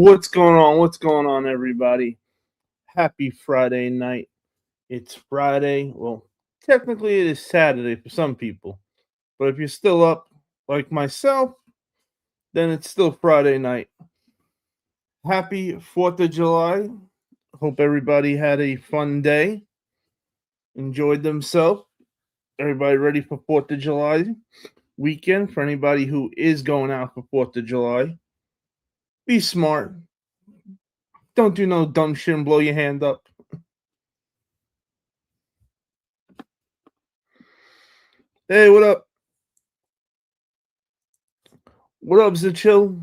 What's going on? What's going on, everybody? Happy Friday night. It's Friday. Well, technically, it is Saturday for some people. But if you're still up like myself, then it's still Friday night. Happy 4th of July. Hope everybody had a fun day, enjoyed themselves. Everybody ready for 4th of July weekend? For anybody who is going out for 4th of July, be smart. Don't do no dumb shit and blow your hand up. Hey, what up? What up, Zachill?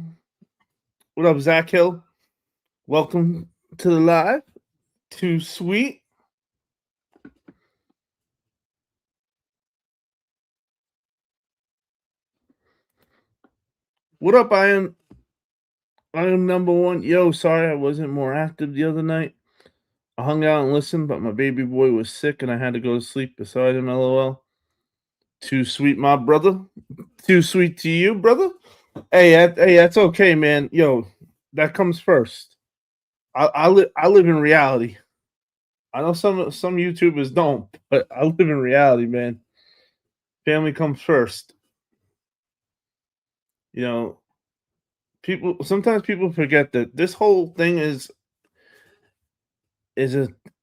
What up, Zach Hill? Welcome to the live. Too sweet. What up, I am number one. Yo, sorry I wasn't more active the other night. I hung out and listened, but my baby boy was sick and I had to go to sleep beside him, lol. Too sweet, my brother. Too sweet to you, brother. Hey, that's okay, man. Yo, that comes first. I live in reality. I know some YouTubers don't, but I live in reality, man. Family comes first. You know, sometimes people forget that this whole thing is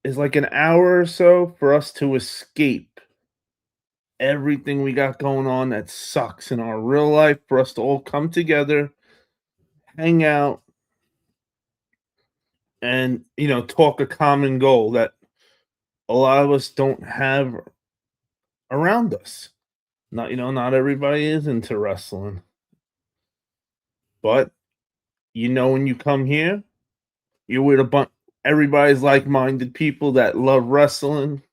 like an hour or so for us to escape everything we got going on that sucks in our real life, for us to all come together, hang out, and talk a common goal that a lot of us don't have around us. Not everybody is into wrestling, but when you come here, you're with a bunch. Everybody's like-minded people that love wrestling.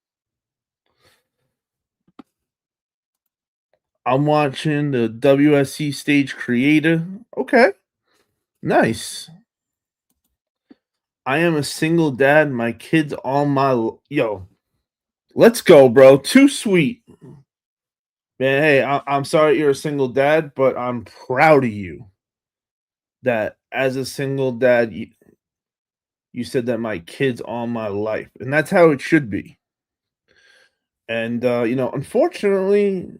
I'm watching the WSC Stage Creator. Okay, nice. I am a single dad. My kids on my yo. Let's go, bro. Too sweet, man. Hey, I'm sorry you're a single dad, but I'm proud of you. That as a single dad, you said that my kids on my life, and that's how it should be. And unfortunately,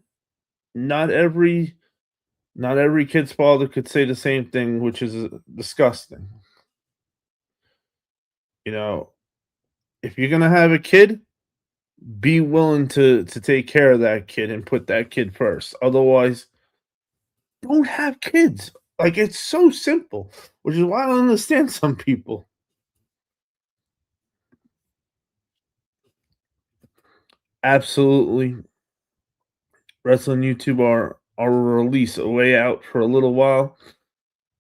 not every kid's father could say the same thing, which is disgusting. If you're gonna have a kid, be willing to take care of that kid and put that kid first. Otherwise, don't have kids. Like, it's so simple, which is why I don't understand some people. Absolutely. Wrestling YouTube are release a way out for a little while.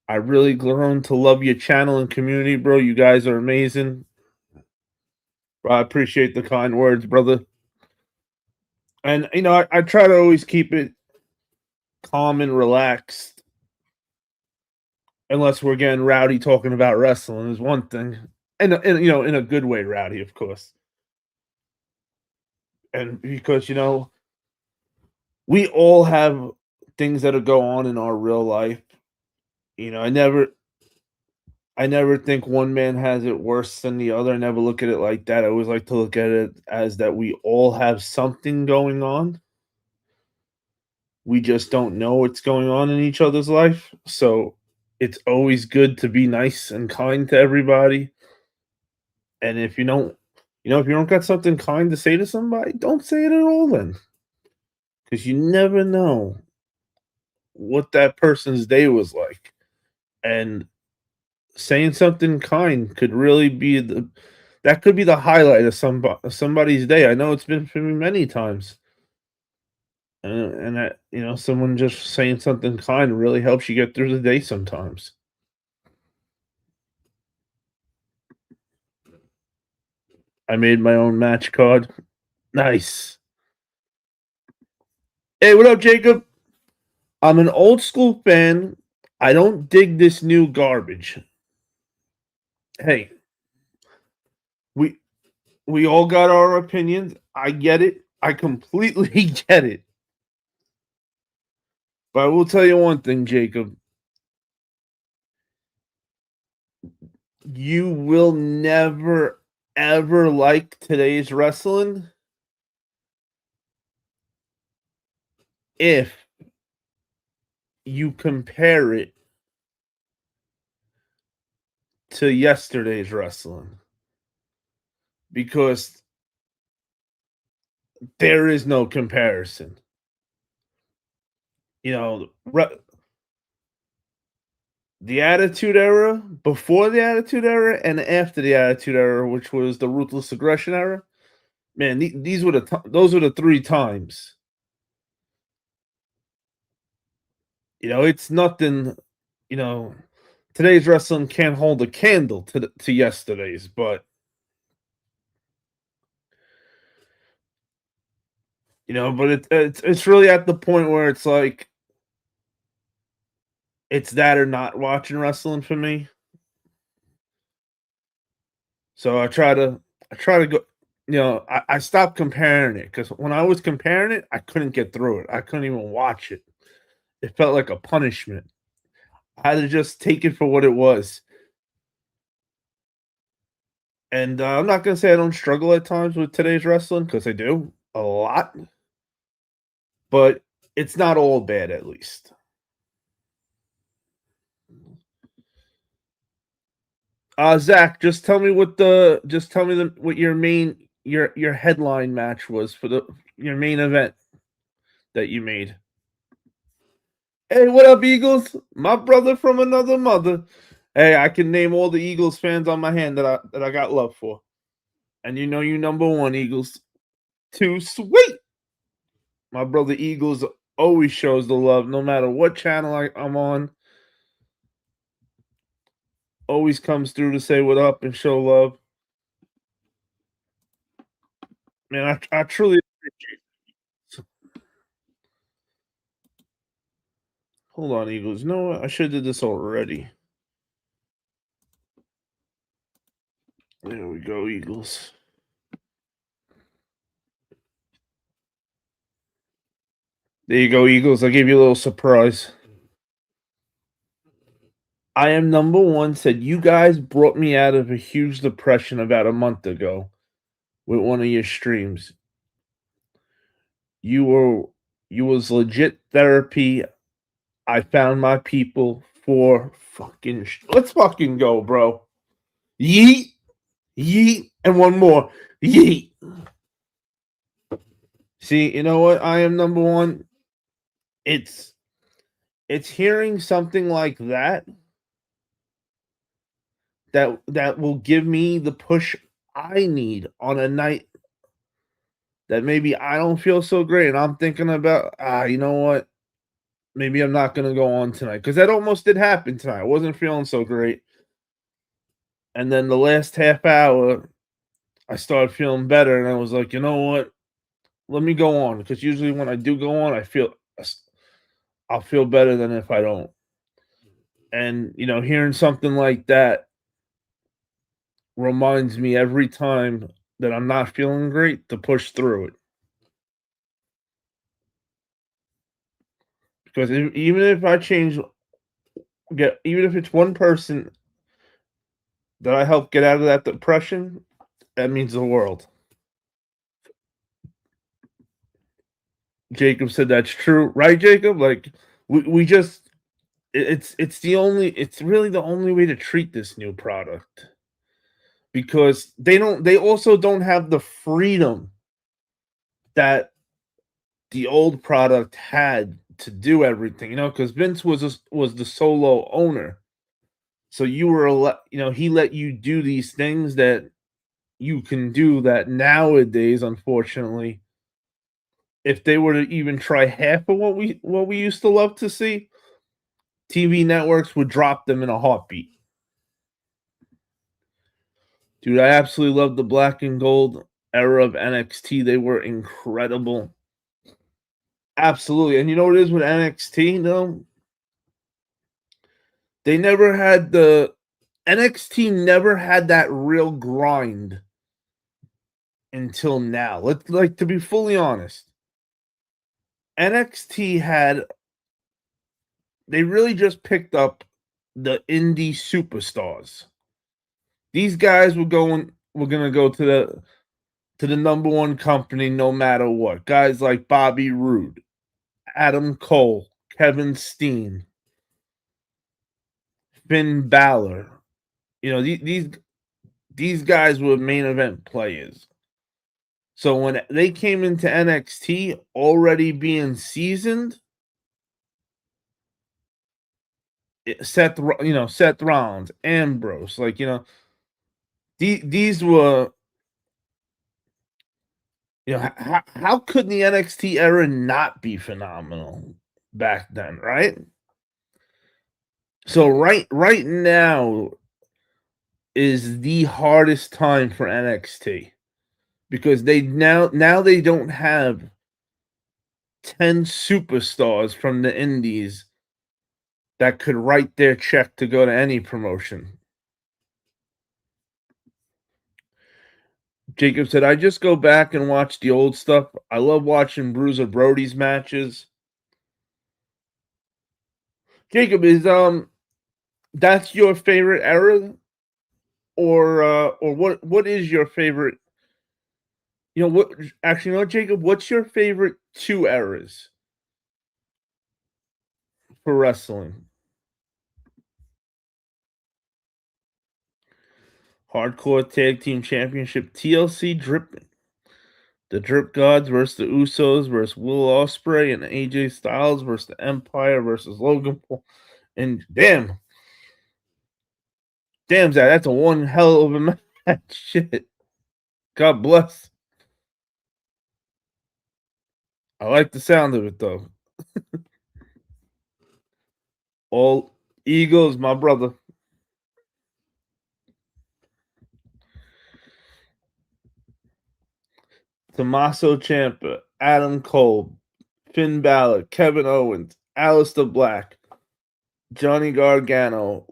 I really grown to love your channel and community, bro. You guys are amazing. I appreciate the kind words, brother. And I try to always keep it calm and relaxed. Unless we're getting rowdy talking about wrestling is one thing. And in a good way, rowdy, of course. And because we all have things that go on in our real life. I never think one man has it worse than the other. I never look at it like that. I always like to look at it as that we all have something going on. We just don't know what's going on in each other's life. So it's always good to be nice and kind to everybody. And if you don't got something kind to say to somebody, don't say it at all then. Because you never know what that person's day was like. And saying something kind could really be the highlight of somebody's day. I know it's been for me many times. And that, someone just saying something kind really helps you get through the day sometimes. I made my own match card. Nice. Hey, what up, Jacob? I'm an old school fan. I don't dig this new garbage. Hey, we all got our opinions. I get it. I completely get it. But I will tell you one thing, Jacob. You will never ever like today's wrestling if you compare it to yesterday's wrestling because there is no comparison. You know, the Attitude Era, before the Attitude Era, and after the Attitude Era, which was the Ruthless Aggression Era, man, these were those were the three times. You know, it's nothing. You know, today's wrestling can't hold a candle to yesterday's, but but it's really at the point where it's like it's that or not watching wrestling for me. So I try to go. I stopped comparing it because when I was comparing it, I couldn't get through it. I couldn't even watch it. It felt like a punishment. I had to just take it for what it was. And I'm not gonna say I don't struggle at times with today's wrestling because I do a lot, but it's not all bad at least. Zach, just tell me what your your headline match was for the your main event that you made. Hey, what up, Eagles? My brother from another mother. Hey, I can name all the Eagles fans on my hand that I got love for. And you know you number one, Eagles. Too sweet. My brother Eagles always shows the love, no matter what channel I'm on. Always comes through to say what up and show love. Man, I truly appreciate it. Hold on, Eagles. You know what? I should have did this already. There we go, Eagles. There you go, Eagles. I gave you a little surprise. I am number one said you guys brought me out of a huge depression about a month ago with one of your streams. You were you was legit therapy. I found my people for let's fucking go, bro. Yeet, yeet, and one more. Yeet. See, you know what? I am number one. It's it's hearing something like that will give me the push I need on a night that maybe I don't feel so great. And I'm thinking about, you know what? Maybe I'm not going to go on tonight because that almost did happen tonight. I wasn't feeling so great. And then the last half hour, I started feeling better. And I was like, you know what? Let me go on because usually when I do go on, I'll feel better than if I don't. And, hearing something like that reminds me every time that I'm not feeling great to push through it. Because even if I even if it's one person that I help get out of that depression, that means the world. Jacob said that's true, right, Jacob? Like we just it's really the only way to treat this new product because they also don't have the freedom that the old product had to do everything, because Vince was the solo owner. So you were he let you do these things that you can do that nowadays, unfortunately, if they were to even try half of what we used to love to see, TV networks would drop them in a heartbeat. Dude, I absolutely love the black and gold era of NXT. They were incredible. Absolutely. And you know what it is with NXT though? They never had the NXT never had that real grind until now. To be fully honest. NXT they really just picked up the indie superstars. These guys were gonna go to the number one company no matter what. Guys like Bobby Roode, Adam Cole, Kevin Steen, Finn Balor. You know, these guys were main event players. So when they came into NXT already being seasoned, Seth Rollins, Ambrose, like these were how could the NXT era not be phenomenal back then, right? So right now is the hardest time for NXT because they now they don't have 10 superstars from the indies that could write their check to go to any promotion. Jacob said, I just go back and watch the old stuff. I love watching Bruiser Brody's matches. Jacob, is that's your favorite era? Or what is your favorite? You know what actually no, Jacob, what's your favorite two eras for wrestling? Hardcore Tag Team Championship, TLC dripping. The Drip Gods versus the Usos versus Will Ospreay and AJ Styles versus the Empire versus Logan Paul. And damn, Zach, that's a one hell of a match. Shit. God bless. I like the sound of it though. All Eagles, my brother. Tommaso Ciampa, Adam Cole, Finn Balor, Kevin Owens, Aleister Black, Johnny Gargano,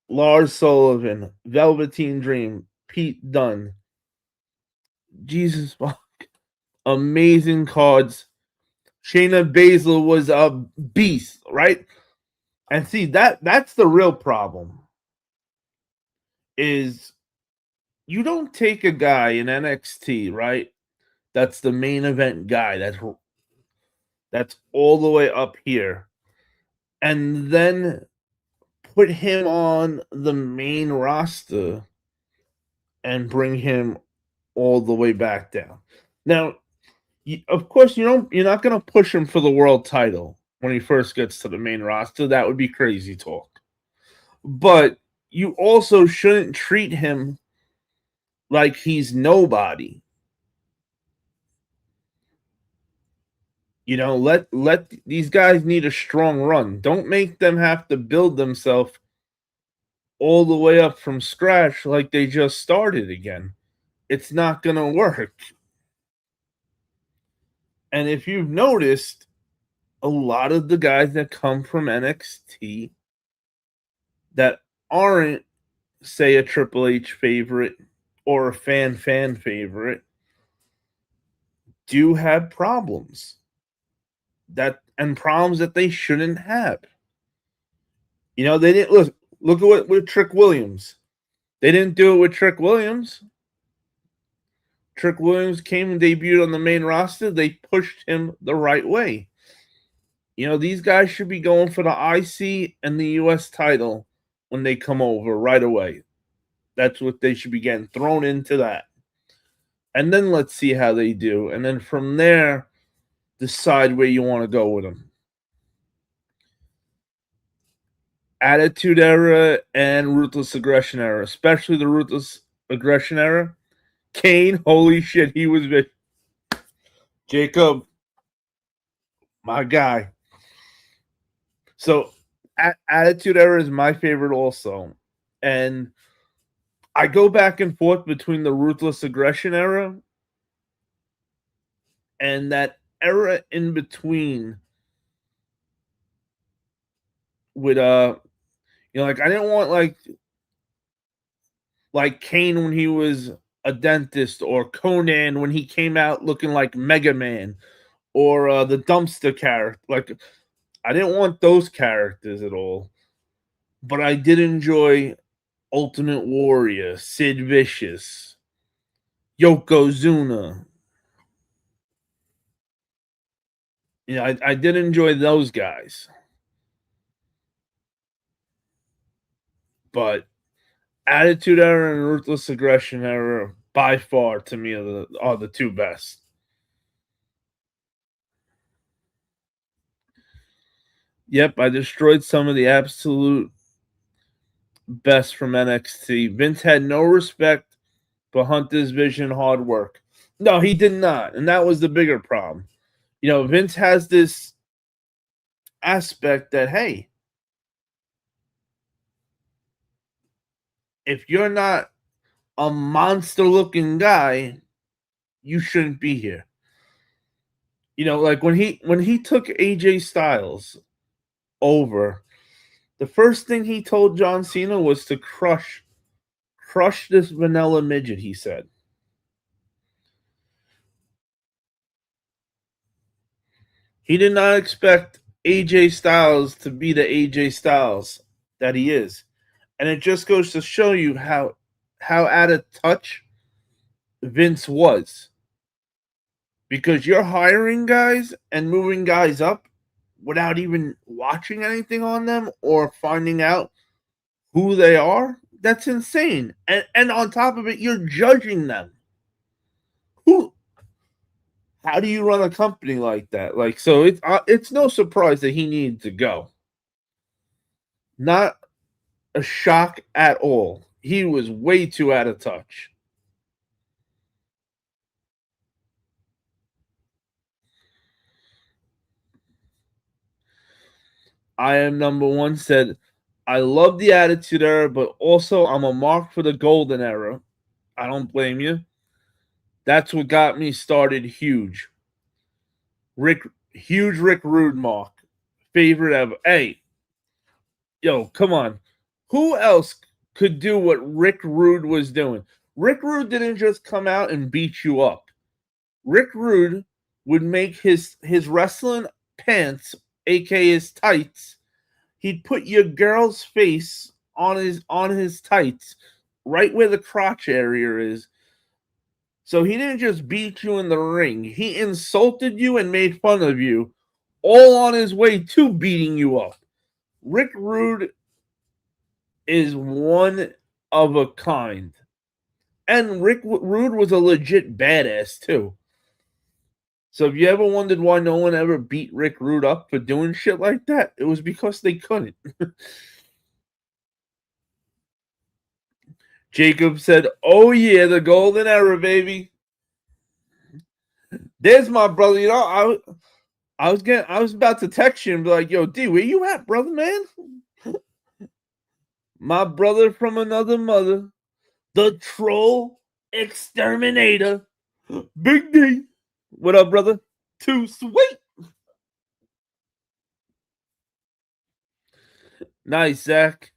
Lars Sullivan, Velveteen Dream, Pete Dunne. Jesus fuck. Amazing cards. Shayna Baszler was a beast, right? And see that's the real problem. Is you don't take a guy in NXT, right? That's the main event guy. That's all the way up here. And then put him on the main roster and bring him all the way back down. Now, of course, you're not going to push him for the world title when he first gets to the main roster. That would be crazy talk. But you also shouldn't treat him like he's nobody. Let these guys need a strong run. Don't make them have to build themselves all the way up from scratch like they just started again. It's not going to work. And if you've noticed, a lot of the guys that come from NXT that aren't, say, a Triple H favorite or a fan favorite do have problems and problems that they shouldn't have. They didn't look at what with Trick Williams. They didn't do it with Trick Williams. Trick Williams came and debuted on the main roster. They pushed him the right way. These guys should be going for the IC and the US title when they come over right away. That's what they should be getting thrown into that. And then let's see how they do. And then from there, decide where you want to go with them. Attitude Era and Ruthless Aggression Era, especially the Ruthless Aggression Era. Kane, holy shit, he was big. Jacob, my guy. So, Attitude Era is my favorite also. And I go back and forth between the Ruthless Aggression Era and that era in between with like I didn't want like Kane when he was a dentist, or Conan when he came out looking like Mega Man, or the dumpster character. Like, I didn't want those characters at all, but I did enjoy Ultimate Warrior, Sid Vicious, Yokozuna. I did enjoy those guys, but Attitude Era and Ruthless Aggression Era, by far, to me, are the two best. Yep, I destroyed some of the absolute best from NXT. Vince had no respect for Hunter's vision, hard work. No, he did not, and that was the bigger problem. Vince has this aspect that, hey, if you're not a monster looking guy, you shouldn't be here. Like when he took AJ Styles over, the first thing he told John Cena was to crush this vanilla midget, he said. He did not expect AJ Styles to be the AJ Styles that he is. And it just goes to show you how out of touch Vince was. Because you're hiring guys and moving guys up without even watching anything on them or finding out who they are. That's insane. And on top of it, you're judging them. Who How do you run a company like that? So it's no surprise that he needed to go. Not a shock at all. He was way too out of touch. I am number one said, I love the Attitude Era, but also I'm a mark for the Golden Era. I don't blame you. That's what got me started huge. Huge Rick Rude mark. Favorite ever. Hey, yo, come on. Who else could do what Rick Rude was doing? Rick Rude didn't just come out and beat you up. Rick Rude would make his wrestling pants, aka his tights, he'd put your girl's face on his tights, right where the crotch area is. So he didn't just beat you in the ring. He insulted you and made fun of you, all on his way to beating you up. Rick Rude is one of a kind. And Rick Rude was a legit badass, too. So if you ever wondered why no one ever beat Rick Rude up for doing shit like that, it was because they couldn't. Jacob said, "Oh yeah, the golden era, baby." There's my brother. I was about to text you and be like, "Yo, D, where you at, brother, man?" My brother from another mother, the troll exterminator, Big D. What up, brother? Too sweet. Nice, Zach.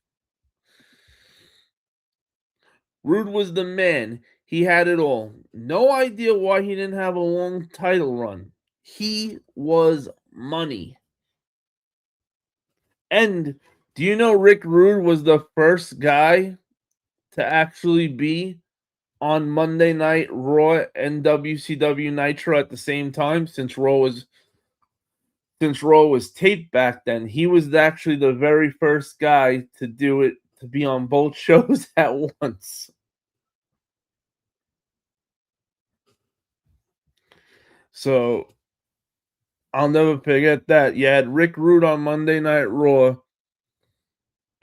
Rude was the man. He had it all. No idea why he didn't have a long title run. He was money. And do you know Rick Rude was the first guy to actually be on Monday Night Raw and WCW Nitro at the same time since Raw was taped back then. He was actually the very first guy to do it, to be on both shows at once. So I'll never forget that. You had Rick Rude on Monday Night Raw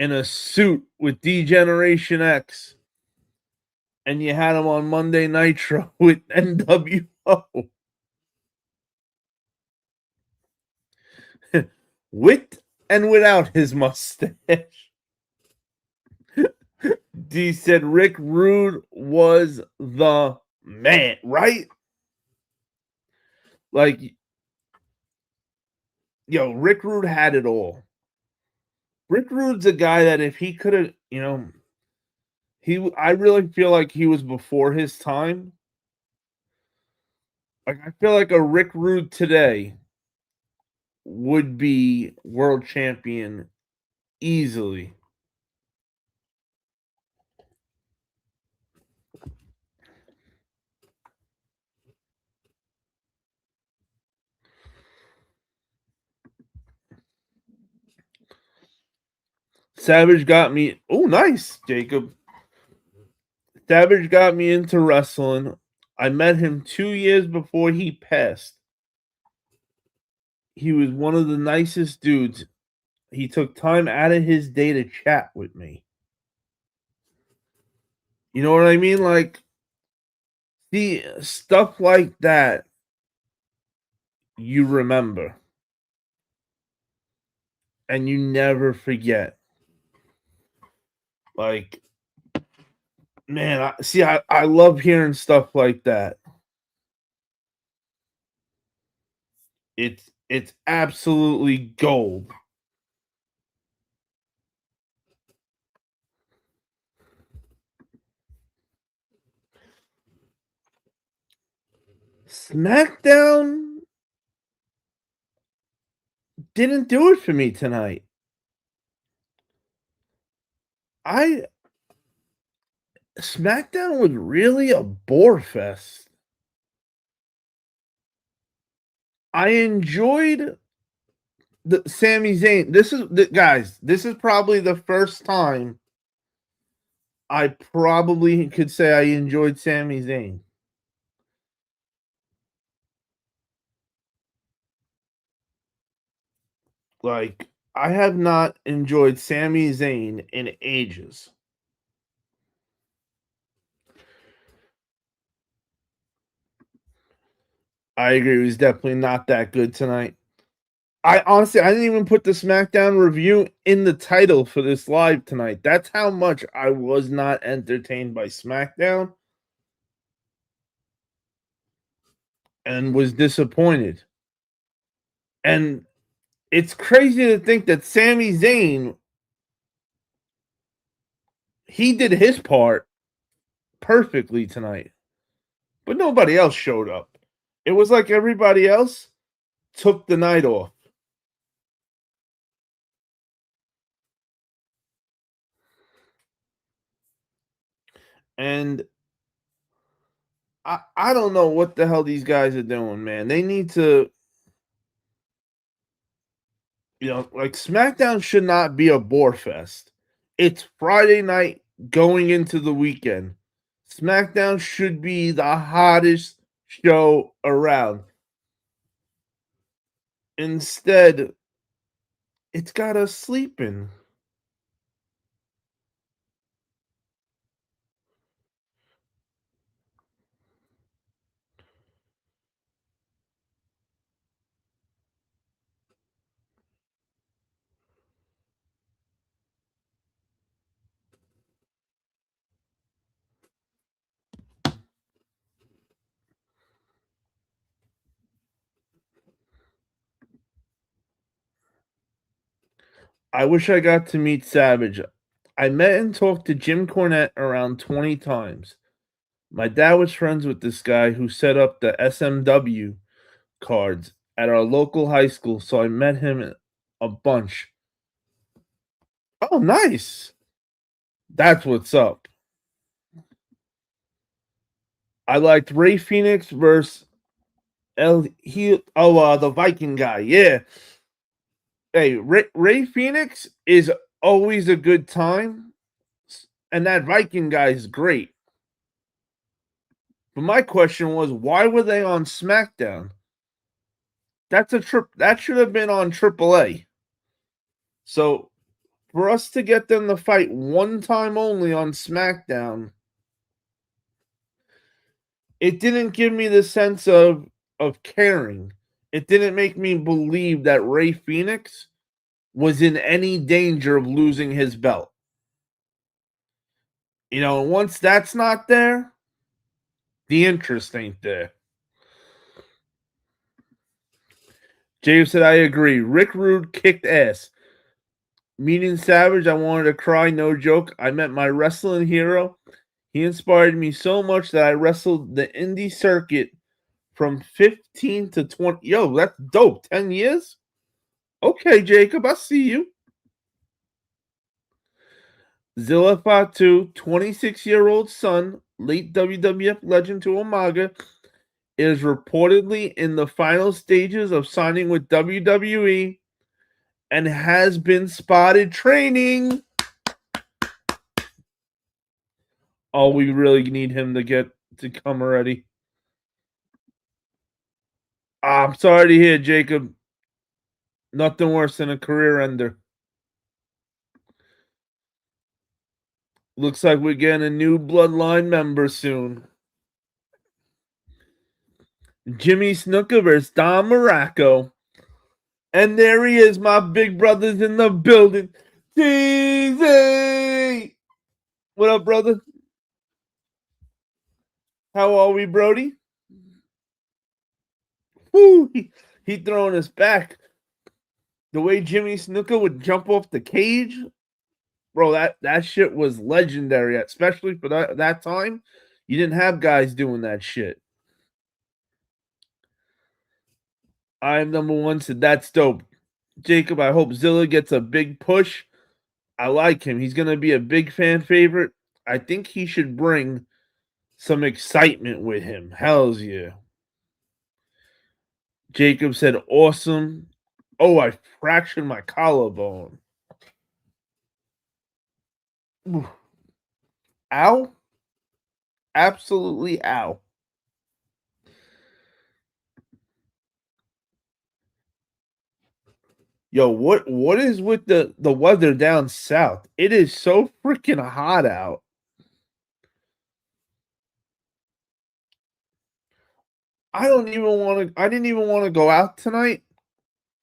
in a suit with D-Generation X, and you had him on Monday Nitro with NWO. With and without his mustache. D said Rick Rude was the man, right? Like, yo, Rick Rude had it all. Rick Rude's a guy that if he could have, I really feel like he was before his time. Like, I feel like a Rick Rude today would be world champion easily. Savage got me. Oh, nice, Jacob. Savage got me into wrestling. I met him 2 years before he passed. He was one of the nicest dudes. He took time out of his day to chat with me. You know what I mean? Like, see, stuff like that, you remember. And you never forget. Like, man, I love hearing stuff like that. It's absolutely gold. SmackDown didn't do it for me tonight. I SmackDown was really a bore fest. I enjoyed the Sami Zayn. Guys, this is probably the first time I probably could say I enjoyed Sami Zayn. Like, I have not enjoyed Sami Zayn in ages. I agree. He was definitely not that good tonight. I honestly, I didn't even put the SmackDown review in the title for this live tonight. That's how much I was not entertained by SmackDown and was disappointed. And it's crazy to think that Sami Zayn, he did his part perfectly tonight, but nobody else showed up. It was like everybody else took the night off. And I don't know what the hell these guys are doing, man. They need to, like SmackDown should not be a bore fest. It's Friday night going into the weekend. SmackDown should be the hottest show around. Instead, it's got us sleeping. I wish I got to meet Savage. I met and talked to Jim Cornette around 20 times. My dad was friends with this guy who set up the SMW cards at our local high school, so I met him a bunch. Oh, nice. That's what's up. I liked Ray Phoenix versus the Viking guy. Yeah. Hey, Ray Phoenix is always a good time, and that Viking guy is great. But my question was, why were they on SmackDown? That's a trip. That should have been on AAA. So for us to get them to fight one time only on SmackDown, it didn't give me the sense of caring. It didn't make me believe that Ray Phoenix was in any danger of losing his belt. Once that's not there, the interest ain't there. James said, I agree. Rick Rude kicked ass. Meeting Savage, I wanted to cry, no joke. I met my wrestling hero. He inspired me so much that I wrestled the indie circuit from 15 to 20. Yo, that's dope. 10 years? Okay, Jacob, I see you. Zilla Fatu, 26-year-old son, late WWF legend to Umaga, is reportedly in the final stages of signing with WWE and has been spotted training Oh, we really need him to get to come already. I'm sorry to hear, Jacob. Nothing worse than a career ender. Looks like we're getting a new bloodline member soon. Jimmy Snuka versus Don Morocco. And there he is, my big brother's in the building. TZ! What up, brother? How are we, Brody? Woo! He throwing us back. The way Jimmy Snuka would jump off the cage, bro, that shit was legendary, especially for that time. You didn't have guys doing that shit. I'm number one, said that's dope. Jacob, I hope Zilla gets a big push. I like him. He's going to be a big fan favorite. I think he should bring some excitement with him. Hells yeah. Jacob said, awesome. Oh, I fractured my collarbone. Ooh. Ow. Absolutely ow. Yo, what is with the weather down south? It is so freaking hot out. I didn't even want to go out tonight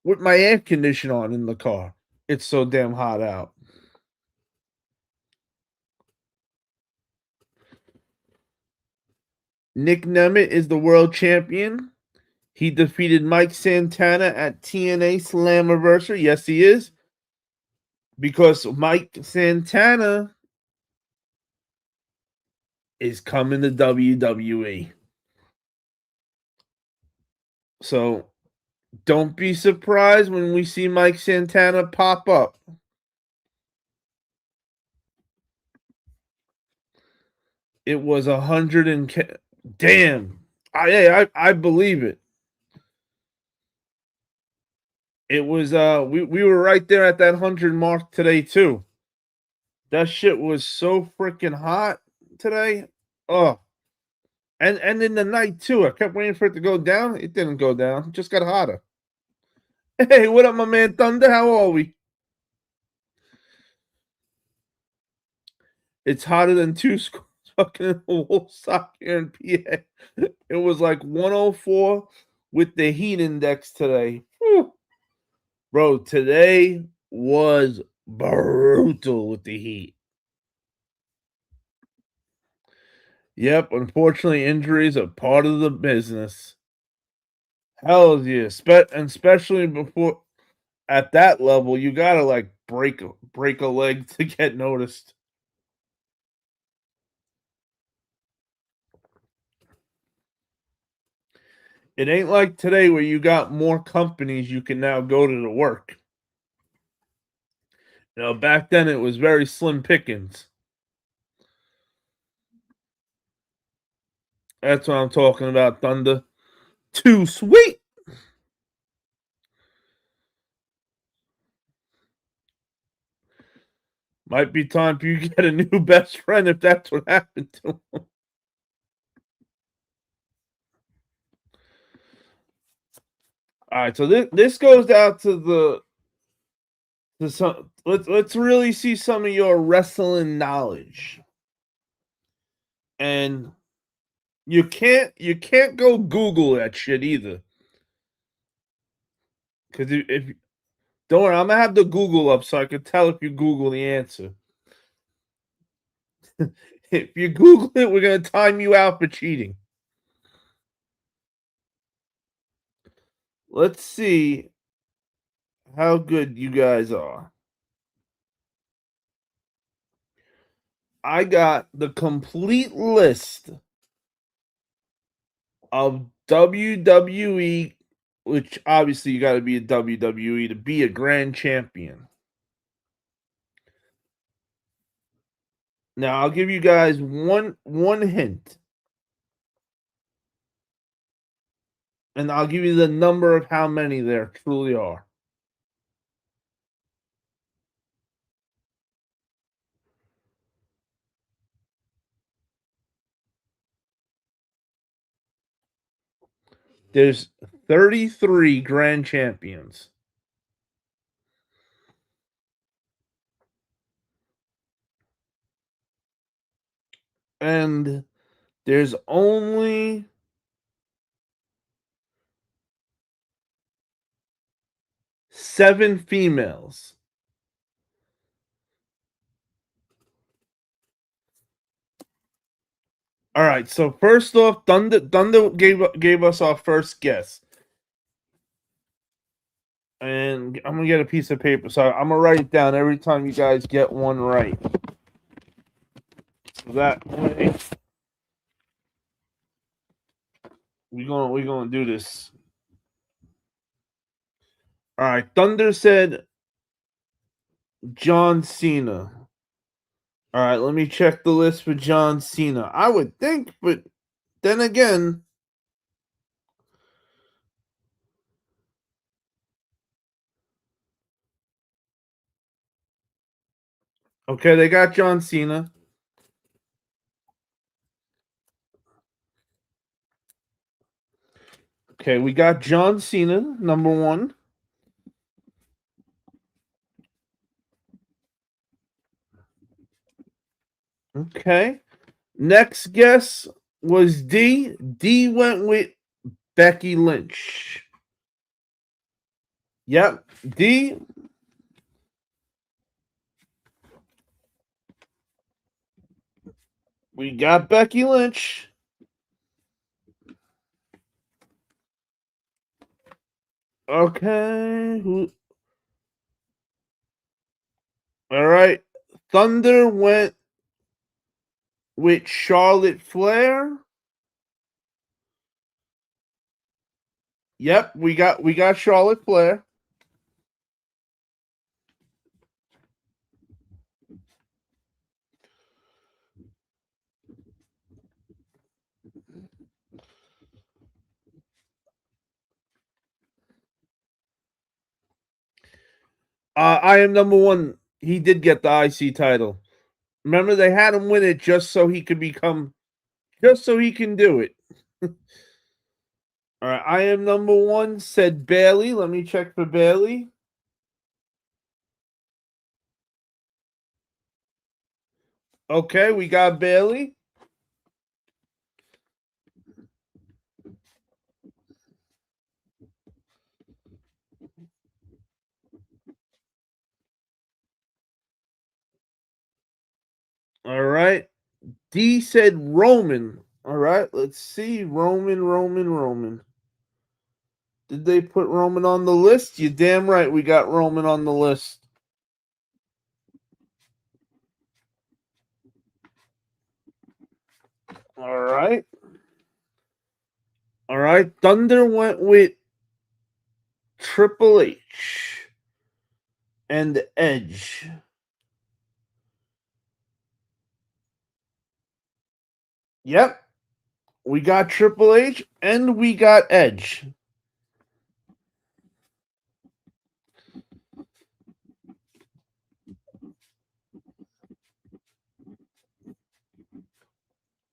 with my air conditioner on in the car. It's so damn hot out. Nick Nemeth is the world champion. He defeated Mike Santana at TNA Slammiversary. Yes, he is. Because Mike Santana is coming to WWE. So don't be surprised when we see Mike Santana pop up. It was 100 and damn. I believe it. It was we were right there at that 100 mark today too. That shit was so freaking hot today. Oh. And in the night too. I kept waiting for it to go down. It didn't go down. It just got hotter. Hey, what up, my man Thunder? How are we? It's hotter than two schools fucking in the whole sock here in PA. It was like 104 with the heat index today. Whew. Bro, today was brutal with the heat. Yep, unfortunately, injuries are part of the business. Hell yeah, and especially before at that level, you gotta like break a leg to get noticed. It ain't like today where you got more companies you can now go to work. You know, back then it was very slim pickings. That's what I'm talking about, Thunder. Too sweet. Might be time for you to get a new best friend if that's what happened to him. All right, so this goes out to some. Let's really see some of your wrestling knowledge, and you can't go Google that shit either. Because if don't worry, I'm gonna have the Google up so I can tell if you Google the answer. If you Google it, we're gonna time you out for cheating. Let's see how good you guys are. I got the complete list of WWE, which obviously you got to be a WWE to be a grand champion. Now I'll give you guys one hint, and I'll give you the number of how many there truly are. There's 33 grand champions. And there's only 7 females. All right, so first off, Thunder gave us our first guess. And I'm gonna get a piece of paper. So I'm gonna write it down every time you guys get one right. So that way we're gonna do this. All right, Thunder said John Cena. All right, let me check the list for John Cena. I would think, but then again, okay, they got John Cena. Okay, we got John Cena, number 1. Okay. Next guess was D. D went with Becky Lynch. Yep. D. We got Becky Lynch. Okay. All right. Thunder went with Charlotte Flair. Yep, we got Charlotte Flair. I am number 1. He did get the IC title. Remember, they had him win it just so he could just so he can do it. All right, I am number 1 said Bailey. Let me check for Bailey. Okay, we got Bailey. All right. D said Roman. All right, let's see. Roman. Did they put Roman on the list? You damn right we got Roman on the list. All right. All right. Thunder went with Triple H and Edge. Yep. We got Triple H and we got Edge.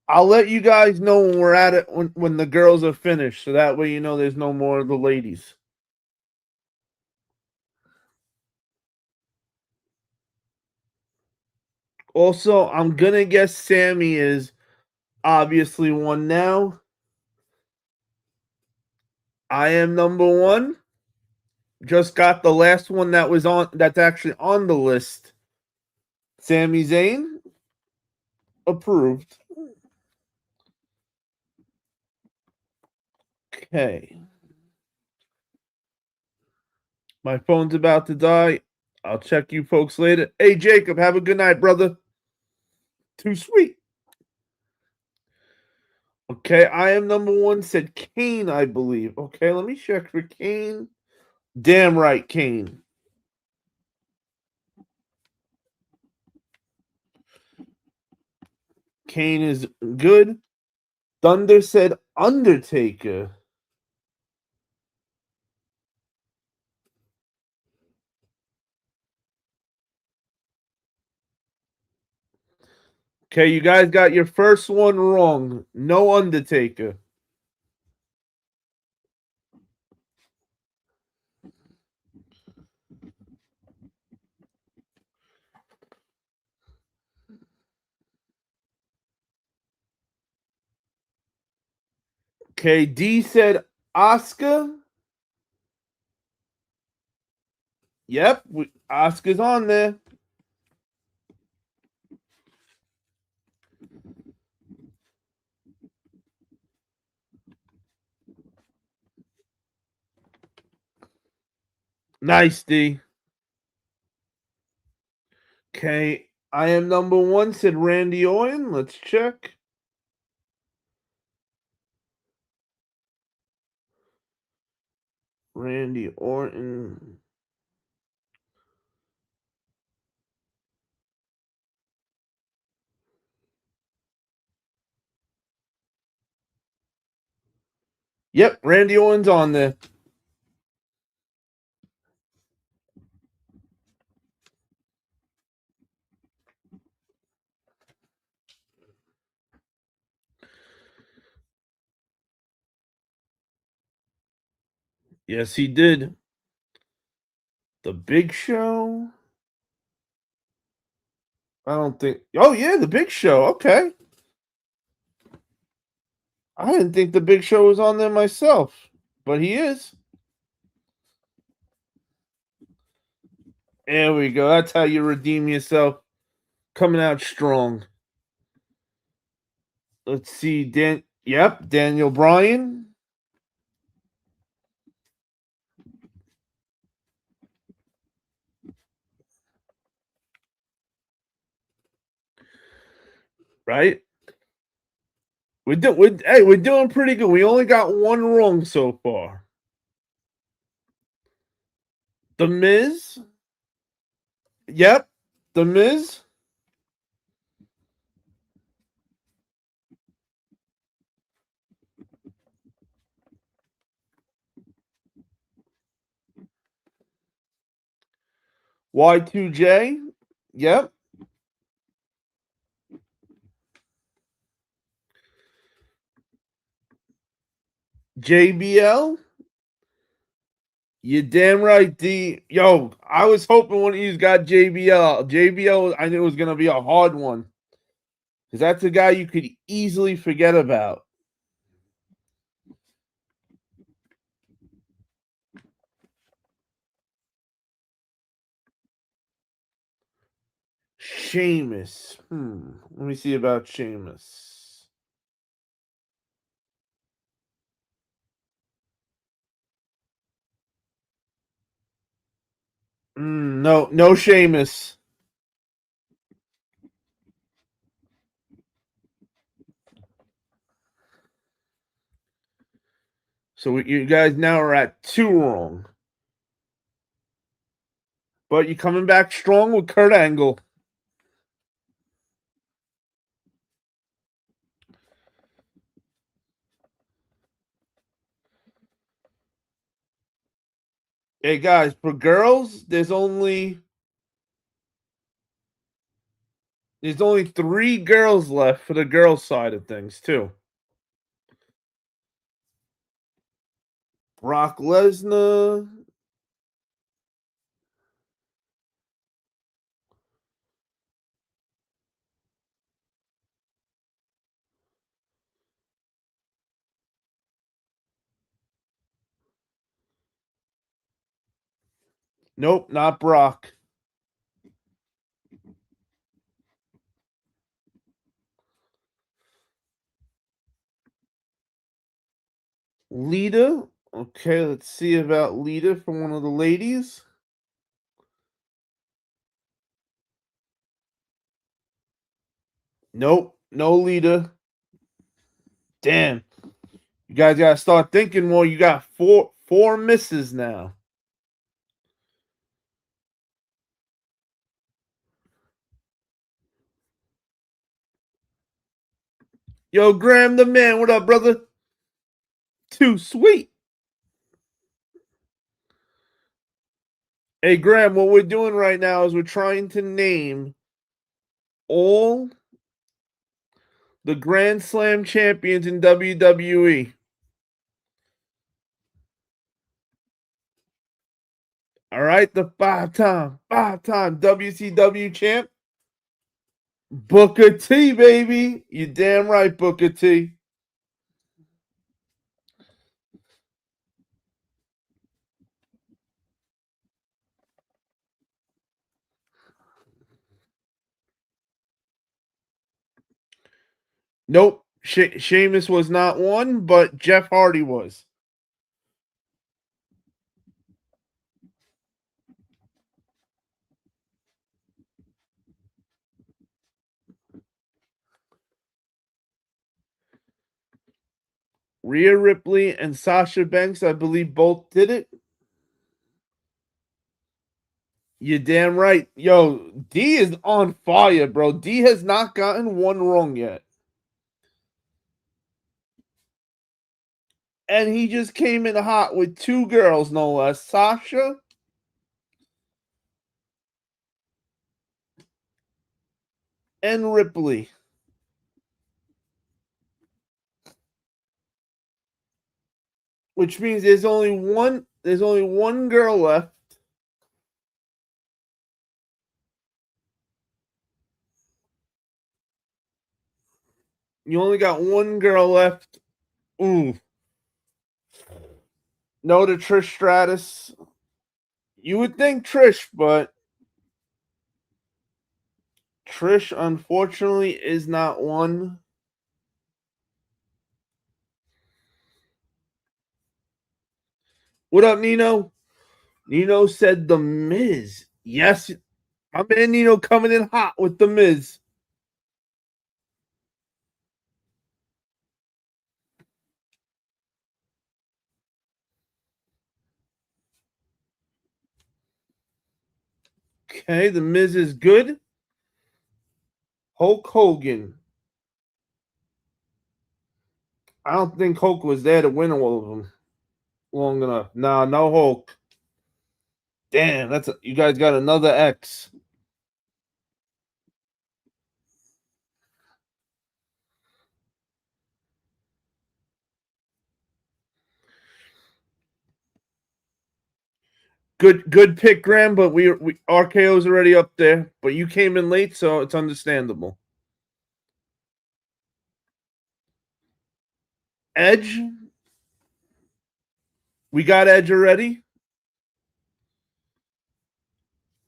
I'll let you guys know when we're at it when the girls are finished, so that way you know there's no more of the ladies. Also, I'm gonna guess Sammy is obviously one now. I am number 1. Just got the last one that's actually on the list. Sami Zayn approved. Okay. My phone's about to die. I'll check you folks later. Hey Jacob, have a good night, brother. Too sweet. Okay, I am number 1 said Kane, I believe. Okay, let me check for Kane. Damn right, Kane. Kane is good. Thunder said Undertaker. Okay, you guys got your first one wrong. No Undertaker. Okay, D said Oscar. Yep, Oscar's on there. Nice, D. Okay, I am number one, said Randy Orton. Let's check. Randy Orton. Yep, Randy Orton's on there. Yes, he did. The Big Show. I don't think. Oh yeah, the Big Show. Okay, I didn't think the Big Show was on there myself, but he is. There we go. That's how you redeem yourself. Coming out strong. Let's see. Yep, Daniel Bryan. Right. We're doing pretty good. We only got one wrong so far. The Miz. Yep, The Miz. Y2J. Yep. JBL. You damn right, D. Yo, I was hoping one of you got JBL. JBL, I knew it was gonna be a hard one. Because that's a guy you could easily forget about. Sheamus. Let me see about Sheamus. No Sheamus. So you guys now are at 2 wrong. But you coming back strong with Kurt Angle. Hey guys, for girls, there's only 3 girls left for the girls side of things too. Brock Lesnar. Nope, not Brock. Lita. Okay, let's see about Lita from one of the ladies. Nope, no Lita. Damn. You guys gotta start thinking more. You got four misses now. Yo, Graham the man, what up, brother? Too sweet. Hey, Graham, what we're doing right now is we're trying to name all the Grand Slam champions in WWE. All right, the five-time WCW champ, Booker T, baby. You damn right, Booker T. Nope. Sheamus was not one, but Jeff Hardy was. Rhea Ripley and Sasha Banks, I believe, both did it. You're damn right. Yo, D is on fire, bro. D has not gotten one wrong yet. And he just came in hot with two girls, no less. Sasha and Ripley. Which means there's only one girl left. You only got one girl left. Ooh. No to Trish Stratus. You would think Trish, but Trish unfortunately is not one. What up, Nino? Nino said The Miz. Yes, my man Nino coming in hot with The Miz. Okay, The Miz is good. Hulk Hogan. I don't think Hulk was there to win all of them long enough. Nah, no Hulk. Damn, you guys got another X. Good pick, Graham, but we RKO's already up there. But you came in late, so it's understandable. Edge. We got Edge already.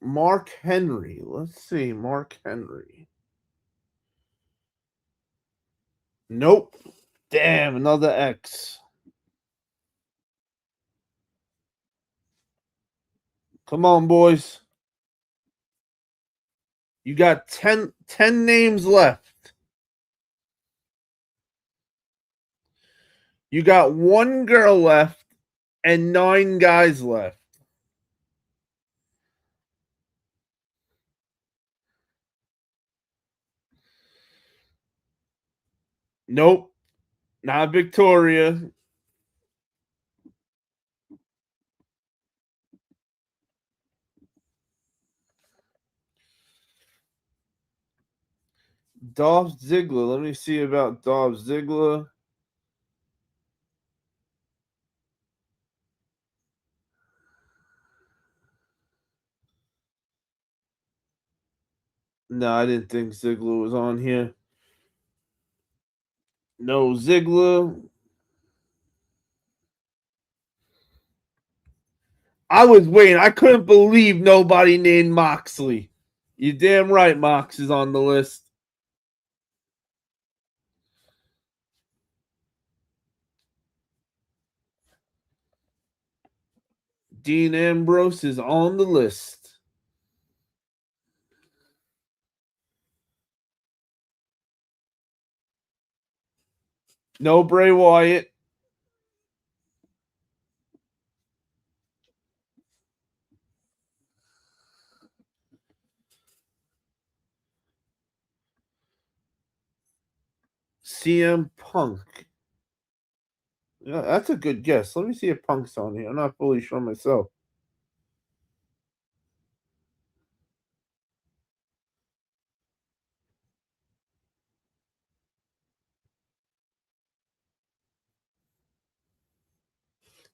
Mark Henry. Let's see. Mark Henry. Nope. Damn, another X. Come on, boys. You got 10 names left. You got one girl left and 9 guys left. Nope. Not Victoria. Dolph Ziggler. Let me see about Dolph Ziggler. No, I didn't think Ziggler was on here. No Ziggler. I was waiting. I couldn't believe nobody named Moxley. You damn right Mox is on the list. Dean Ambrose is on the list. No Bray Wyatt. CM Punk. Yeah, that's a good guess. Let me see if Punk's on here. I'm not fully sure myself.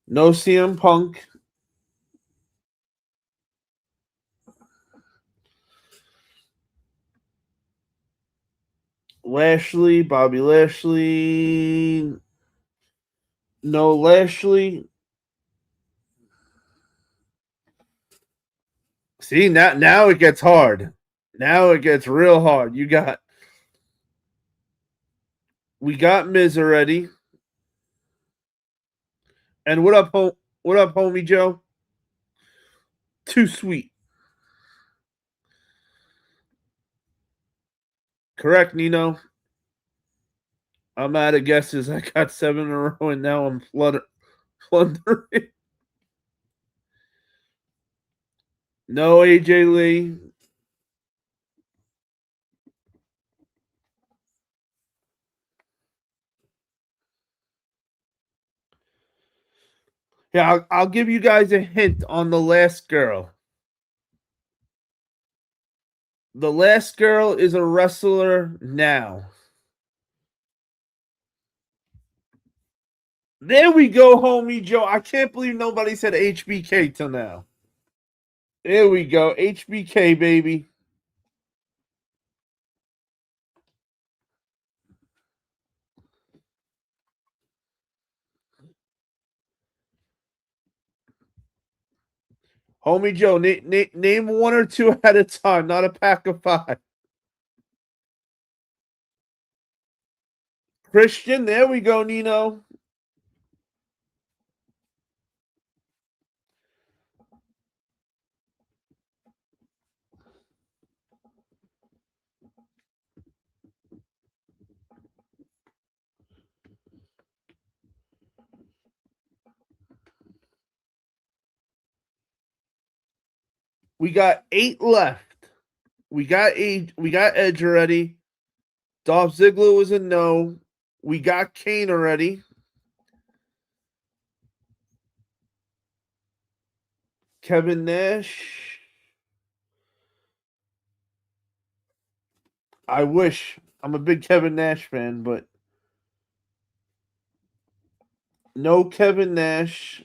No CM Punk. Lashley, Bobby Lashley. No Lashley. See, now it gets hard. Now it gets real hard. You got We got Miz already. And what up, homie Joe? Too sweet. Correct, Nino. I'm out of guesses. I got 7 in a row, and now I'm plundering. No AJ Lee. Yeah, I'll give you guys a hint on the last girl. The last girl is a wrestler now. There we go, homie Joe. I can't believe nobody said HBK till now. There we go. HBK, baby. Homie Joe, name 1 or 2 at a time, not a pack of 5. Christian, there we go, Nino. We got 8 left. We got Edge already. Dolph Ziggler was a no. We got Kane already. Kevin Nash. I wish. I'm a big Kevin Nash fan, but no Kevin Nash.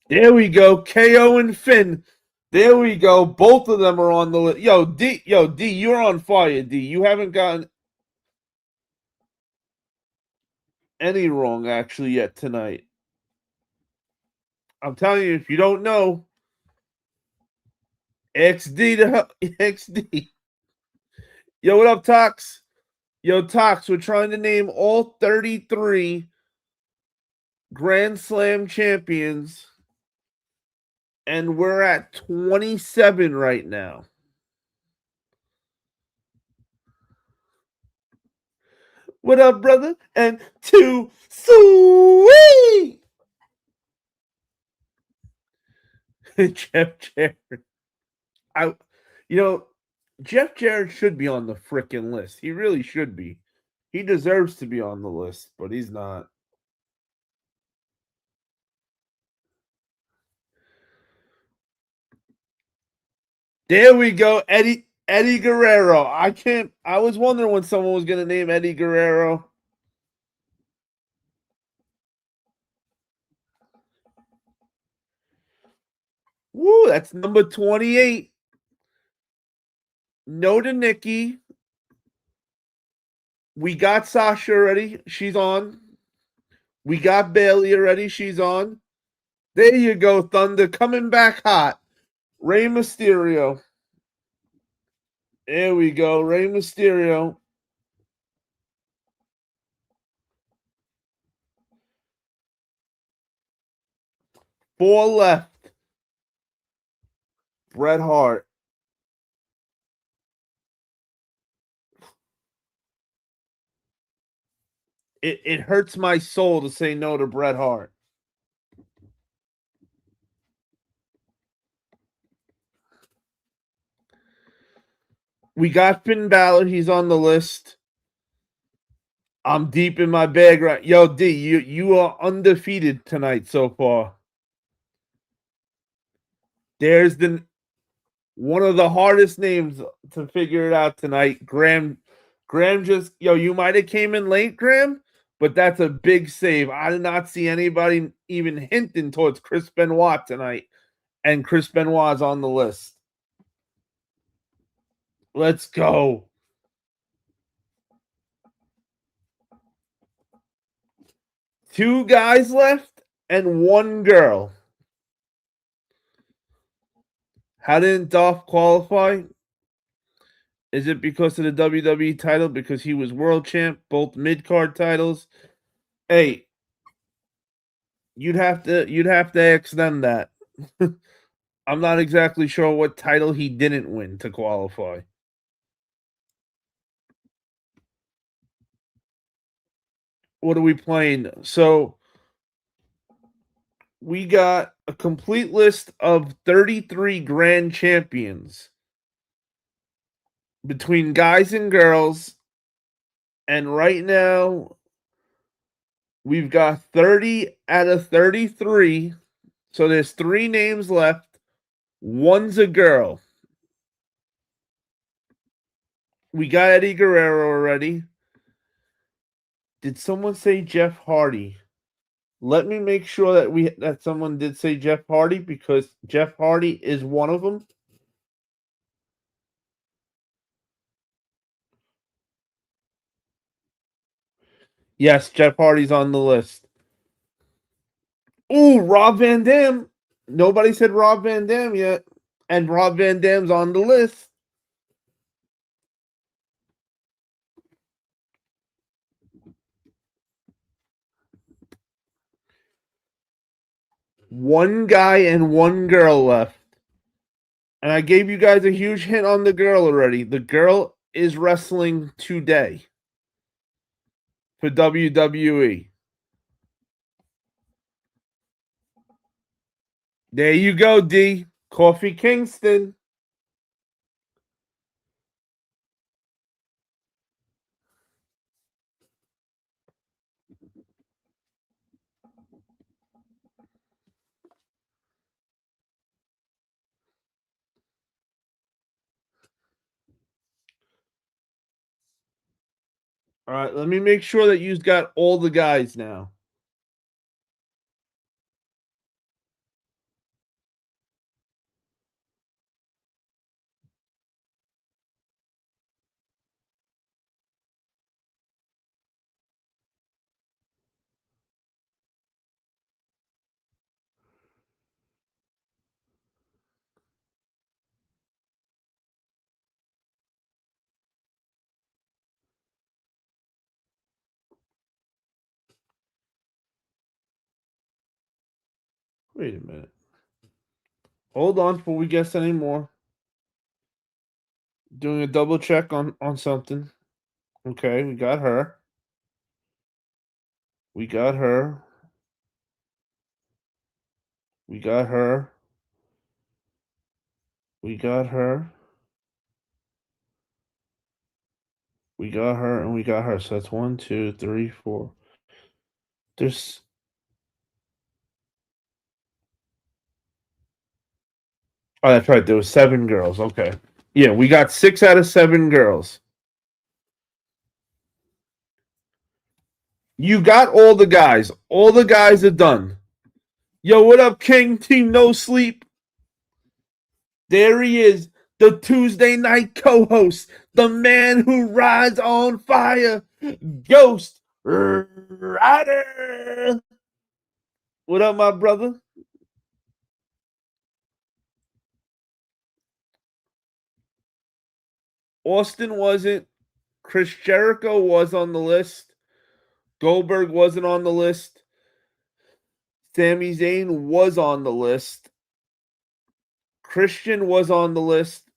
There we go. KO and Finn. There we go. Both of them are on the list. Yo, D, you're on fire, D. You haven't gotten any wrong actually yet tonight. I'm telling you, if you don't know, XD to XD. Yo, what up, Tox? Yo, Tox, we're trying to name all 33 Grand Slam champions, and we're at 27 right now. What up, brother? And too sweet. Jeff Jarrett. Jeff Jarrett should be on the freaking list. He really should be. He deserves to be on the list, but he's not. There we go, Eddie Guerrero. I was wondering when someone was going to name Eddie Guerrero. Woo, that's number 28. No to Nikki. We got Sasha already. She's on. We got Bailey already. She's on. There you go, Thunder. Coming back hot. Rey Mysterio. There we go. Rey Mysterio. Four left. Bret Hart. It hurts my soul to say no to Bret Hart. We got Finn Balor. He's on the list. I'm deep in my bag right. Yo, D, you are undefeated tonight so far. There's one of the hardest names to figure it out tonight. Graham just you might have came in late, Graham, but that's a big save. I did not see anybody even hinting towards Chris Benoit tonight, and Chris Benoit's on the list. Let's go. Two guys left and one girl. How didn't Dolph qualify? Is it because of the WWE title? Because he was world champ, both mid card titles? Hey, you'd have to ask them that. I'm not exactly sure what title he didn't win to qualify. What are we playing? So we got a complete list of 33 grand champions between guys and girls. And right now, we've got 30 out of 33. So there's 3 names left. One's a girl. We got Eddie Guerrero already. Did someone say Jeff Hardy? Let me make sure that someone did say Jeff Hardy, because Jeff Hardy is one of them. Yes, Jeff Hardy's on the list. Ooh, Rob Van Dam. Nobody said Rob Van Dam yet. And Rob Van Dam's on the list. One guy and one girl left. And I gave you guys a huge hint on the girl already. The girl is wrestling today for WWE. There you go, D. Kofi Kingston. All right, let me make sure that you've got all the guys now. Wait a minute. Hold on before we guess any more. Doing a double check on something. Okay, we got her. We got her. We got her. We got her. We got her, and we got her. So that's 1, 2, 3, 4. There's Oh, that's right. There was 7 girls. Okay. Yeah, we got 6 out of 7 girls. You got all the guys. All the guys are done. Yo, what up, King? Team No Sleep. There he is, the Tuesday night co-host, the man who rides on fire, Ghost Rider. What up, my brother? Austin wasn't. Chris Jericho was on the list. Goldberg wasn't on the list. Sami Zayn was on the list. Christian was on the list.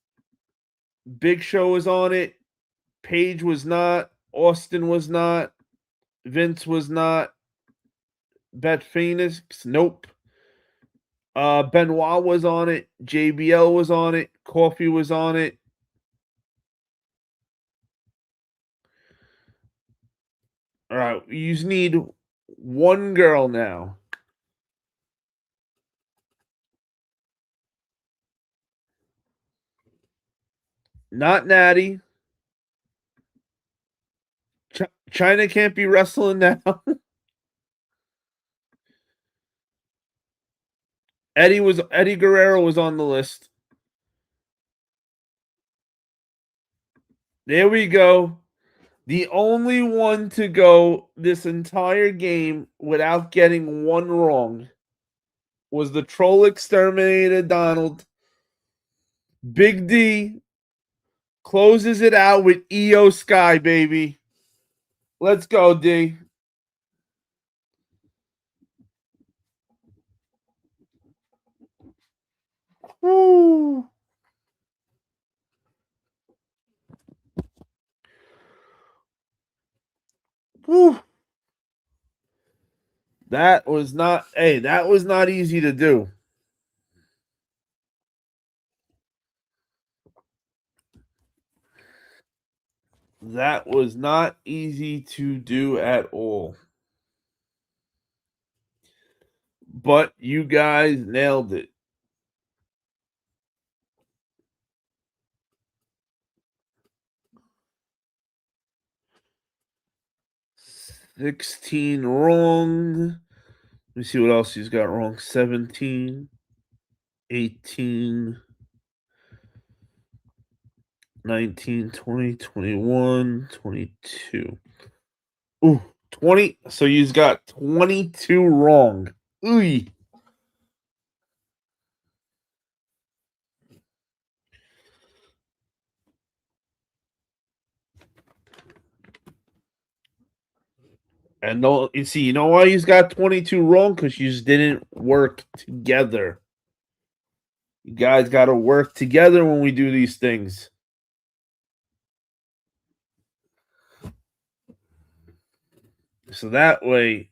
Big Show was on it. Paige was not. Austin was not. Vince was not. Beth Phoenix, nope. Benoit was on it. JBL was on it. Coffee was on it. All right, you just need one girl now. Not Natty. China can't be wrestling now. Eddie Guerrero was on the list. There we go. The only one to go this entire game without getting one wrong was the Troll Exterminator Donald. Big D closes it out with EO Sky, baby. Let's go, D. Woo. Woo. That was not, hey, that was not easy to do. That was not easy to do at all. But you guys nailed it. $16 wrong. Let me see what else he's got wrong. 17, 18, 19, 20, 21, 22. Ooh, 20. So you've got 22 wrong. Ooh. And no, you see, you know why he's got 22 wrong? Because you just didn't work together. You guys got to work together when we do these things. So that way,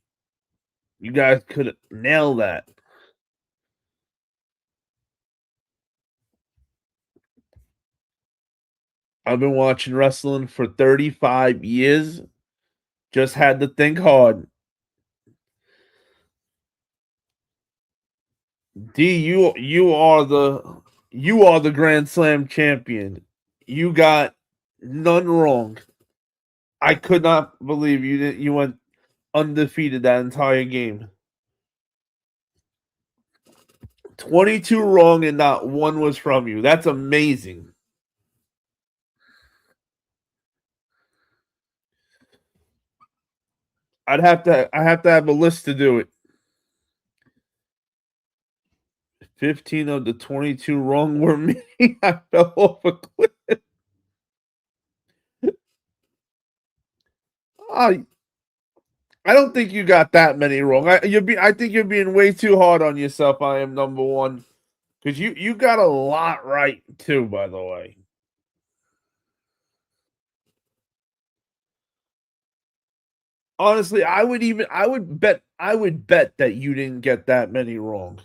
you guys could nail that. I've been watching wrestling for 35 years. Just had to think hard. D, you are the Grand Slam champion. You got none wrong. I could not believe you went undefeated that entire game. 22 wrong and not one was from you. That's amazing. I have to have a list to do it. 15 of the 22 wrong were me. I fell off a cliff. I don't think you got that many wrong. I think you're being way too hard on yourself. I am number one because you got a lot right too. By the way, honestly, I would bet that you didn't get that many wrong.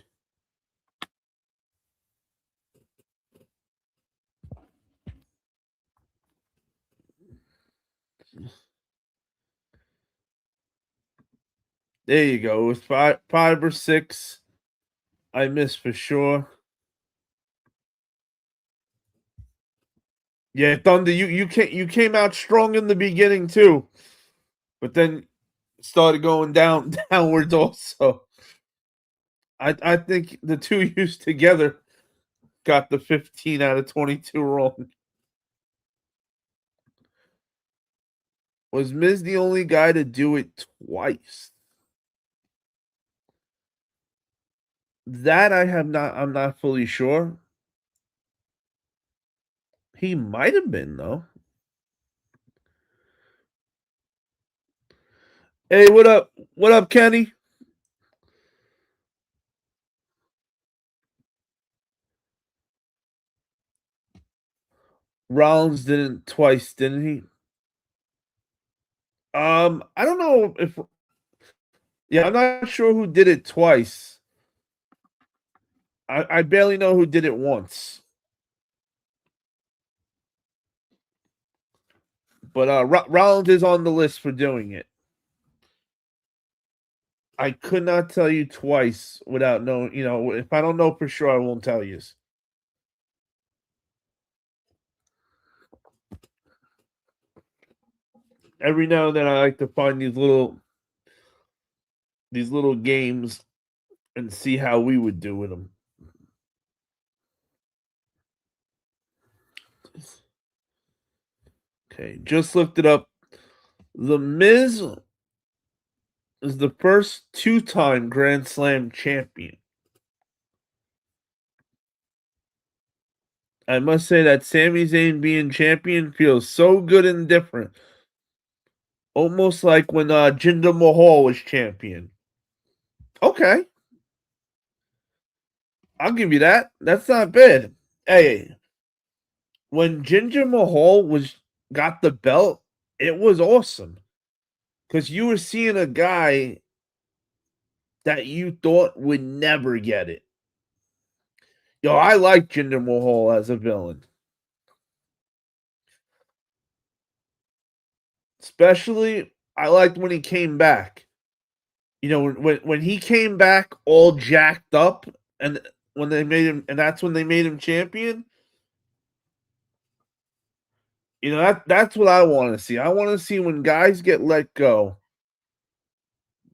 There you go. It was five or six. I missed for sure. Yeah, Thunder, you came out strong in the beginning too, but then started going downwards also. I think the two used together got the 15 out of 22 wrong. Was Miz the only guy to do it twice? That I'm not fully sure. He might have been though. Hey, what up? What up, Kenny? Rollins didn't twice, didn't he? I don't know if yeah, I'm not sure who did it twice. I barely know who did it once. But Rollins is on the list for doing it. I could not tell you twice without knowing. You know, if I don't know for sure, I won't tell you. Every now and then, I like to find these little games and see how we would do with them. Okay, just looked it up. The Miz is the first two-time Grand Slam champion. I must say that Sami Zayn being champion feels so good and different. Almost like when Jinder Mahal was champion. Okay, I'll give you that. That's not bad. Hey, when Jinder Mahal was got the belt, it was awesome because you were seeing a guy that you thought would never get it. Yo, I like Jinder Mahal as a villain, especially I liked when he came back. You know, when he came back all jacked up, and when they made him, and that's when they made him champion. You know that's what I want to see. I want to see when guys get let go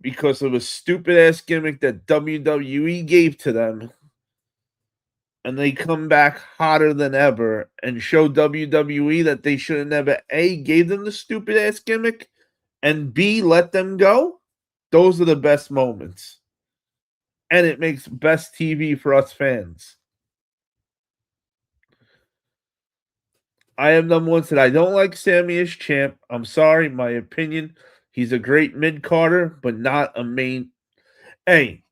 because of a stupid ass gimmick that WWE gave to them, and they come back hotter than ever and show WWE that they should have never A gave them the stupid ass gimmick and B let them go. Those are the best moments. And it makes best TV for us fans. I am number one said I don't like Sammy as champ. I'm sorry, my opinion. He's a great mid carder, but not a main. Hey,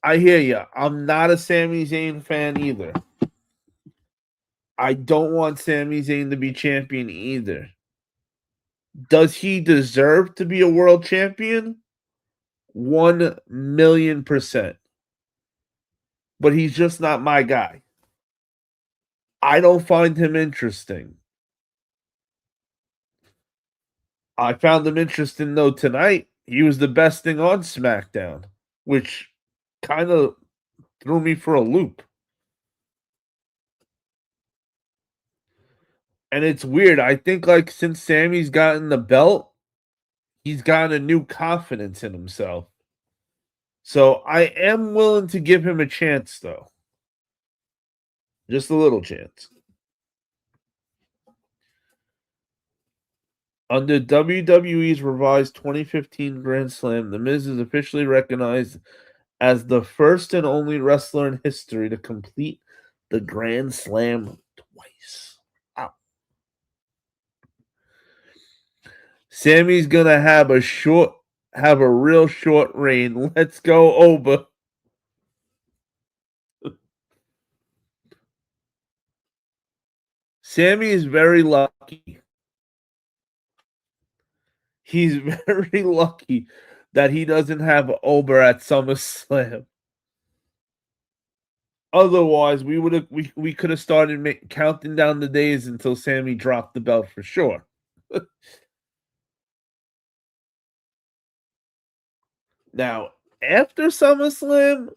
I hear you. I'm not a Sami Zayn fan either. I don't want Sami Zayn to be champion either. Does he deserve to be a world champion? 1,000,000%. But he's just not my guy. I don't find him interesting. I found him interesting though tonight. He was the best thing on SmackDown, which kind of threw me for a loop. And it's weird. I think like since Sammy's gotten the belt, he's gotten a new confidence in himself. So I am willing to give him a chance though. Just a little chance. Under WWE's revised 2015 Grand Slam, The Miz is officially recognized as the first and only wrestler in history to complete the Grand Slam twice. Wow. Sammy's gonna have a real short reign. Let's go, Oba. Sammy is very lucky. He's very lucky that he doesn't have Oba at SummerSlam. Otherwise, we could have started counting down the days until Sammy dropped the belt for sure. Now, after SummerSlam,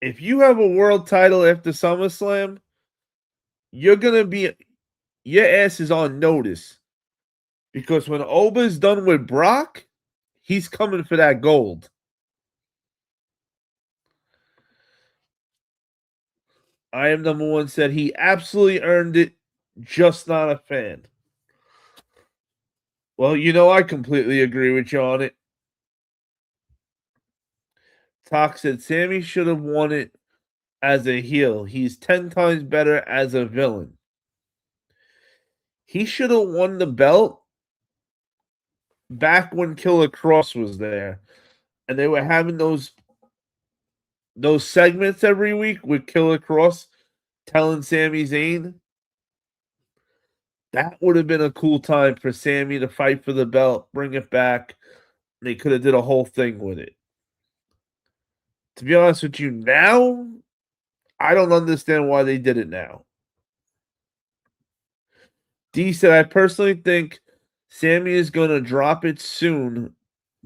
if you have a world title after SummerSlam, you're gonna be your ass is on notice because when Oba's done with Brock, he's coming for that gold. I am number one said he absolutely earned it, just not a fan. Well, you know I completely agree with you on it. Talk said Sammy should have won it as a heel. He's 10 times better as a villain. He should have won the belt back when Killer Cross was there. And they were having those segments every week with Killer Cross telling Sami Zayn. That would have been a cool time for Sammy to fight for the belt, bring it back. They could have did a whole thing with it. To be honest with you, now I don't understand why they did it now. D said, I personally think Sammy is going to drop it soon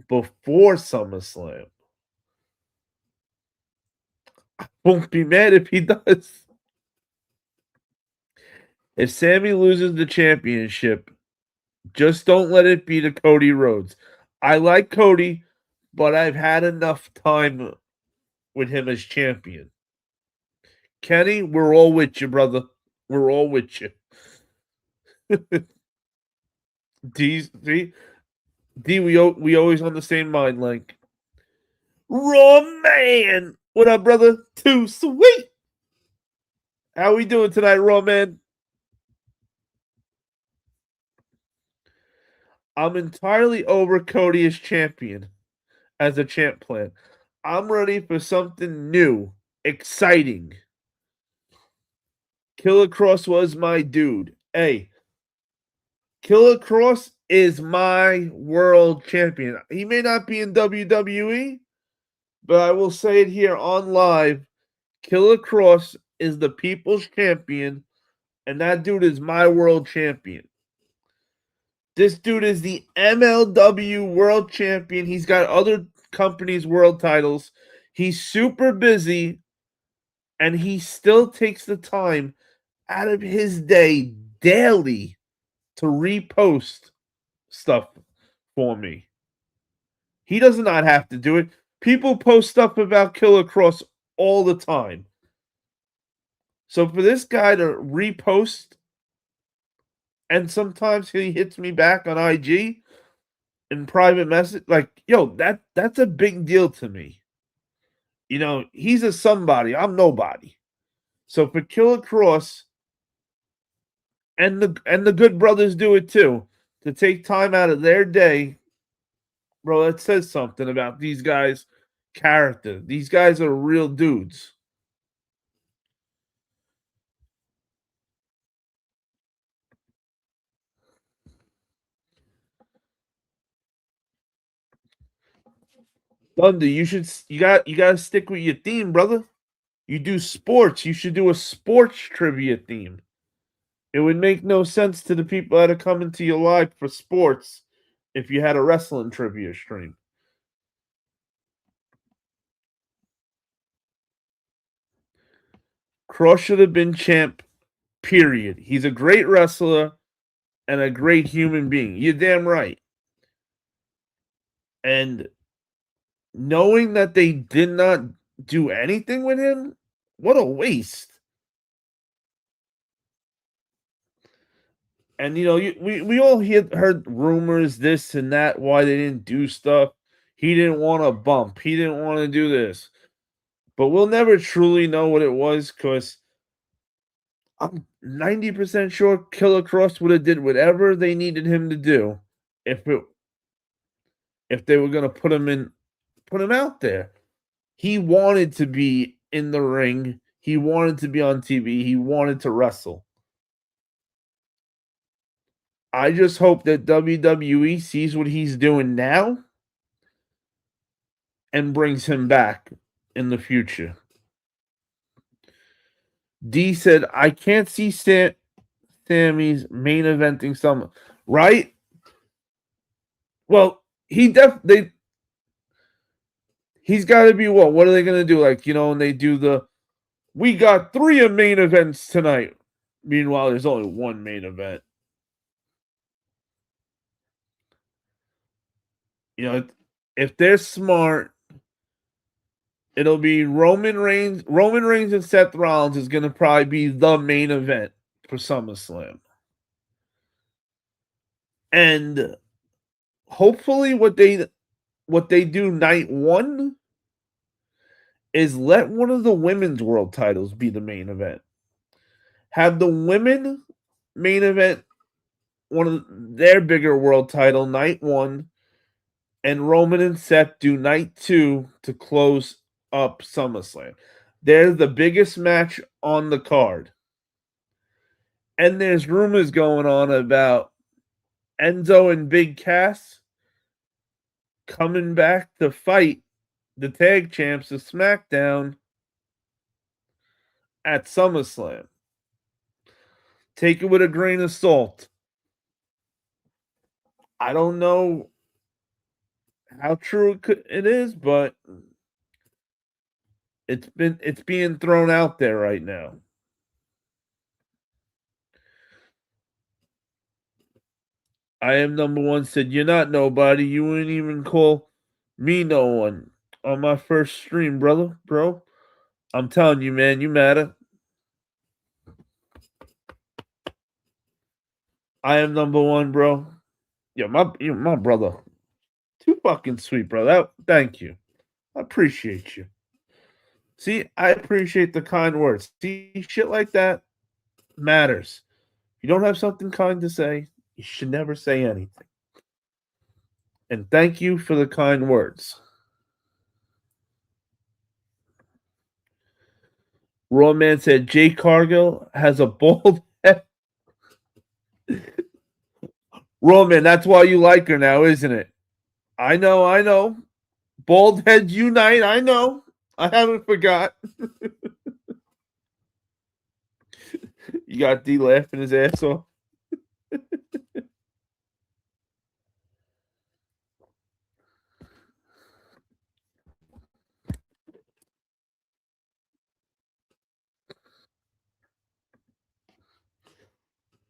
before SummerSlam. I won't be mad if he does. If Sammy loses the championship, just don't let it be to Cody Rhodes. I like Cody, but I've had enough time with him as champion. Kenny, we're all with you, brother. We're all with you. D, we always on the same mind, like Roman. What up, brother? Too sweet. How we doing tonight, Raw man? I'm entirely over Cody as champion, as a champ plan. I'm ready for something new, exciting. Killer Cross was my dude. Hey, Killer Cross is my world champion. He may not be in WWE, but I will say it here on live. Killer Cross is the people's champion, and that dude is my world champion. This dude is the MLW world champion. He's got other companies' world titles. He's super busy, and he still takes the time out of his day daily to repost stuff for me. He does not have to do it. People post stuff about Killer Cross all the time. So for this guy to repost, and sometimes he hits me back on IG in private message, like, yo, that's a big deal to me. You know, he's a somebody. I'm nobody. So for Killer Cross, and the good brothers do it too, to take time out of their day, bro, that says something about these guys' character. These guys are real dudes. Thunder, you gotta stick with your theme, brother. You do sports. You should do a sports trivia theme. It would make no sense to the people that are coming to your live for sports if you had a wrestling trivia stream. Cross should have been champ, period. He's a great wrestler and a great human being. You're damn right. And knowing that they did not do anything with him, what a waste. And you know, we all heard rumors, this and that, why they didn't do stuff. He didn't want to bump. He didn't want to do this. But we'll never truly know what it was because I'm 90% sure Killer Cross would have did whatever they needed him to do if it if they were gonna put him out there. He wanted to be in the ring. He wanted to be on TV. He wanted to wrestle. I just hope that WWE sees what he's doing now and brings him back in the future. D said, I can't see Sammy's main eventing someone. Right? Well, he's got to be what? What are they going to do? Like, you know, when they do we got 3 main events tonight. Meanwhile, there's only one main event. You know, if they're smart, it'll be Roman Reigns. Roman Reigns and Seth Rollins is going to probably be the main event for SummerSlam. And hopefully what they do night 1 is let one of the women's world titles be the main event. Have the women main event one of their bigger world title night 1, and Roman and Seth do night 2 to close up SummerSlam. They're the biggest match on the card. And there's rumors going on about Enzo and Big Cass coming back to fight the tag champs of SmackDown at SummerSlam. Take it with a grain of salt. I don't know how true it is, but it's being thrown out there right now. I am number one said, you're not nobody. You wouldn't even call me no one on my first stream, brother, bro. I'm telling you, man, you matter. I am number one, bro. Yeah, you're my brother. Too fucking sweet, brother. Thank you. I appreciate you. See, I appreciate the kind words. See, shit like that matters. If you don't have something kind to say, you should never say anything. And thank you for the kind words. Raw Man said Jay Cargill has a bald head. Raw Man, that's why you like her now, isn't it? I know, I know. Bald heads unite, I know. I haven't forgot. You got D laughing his ass off.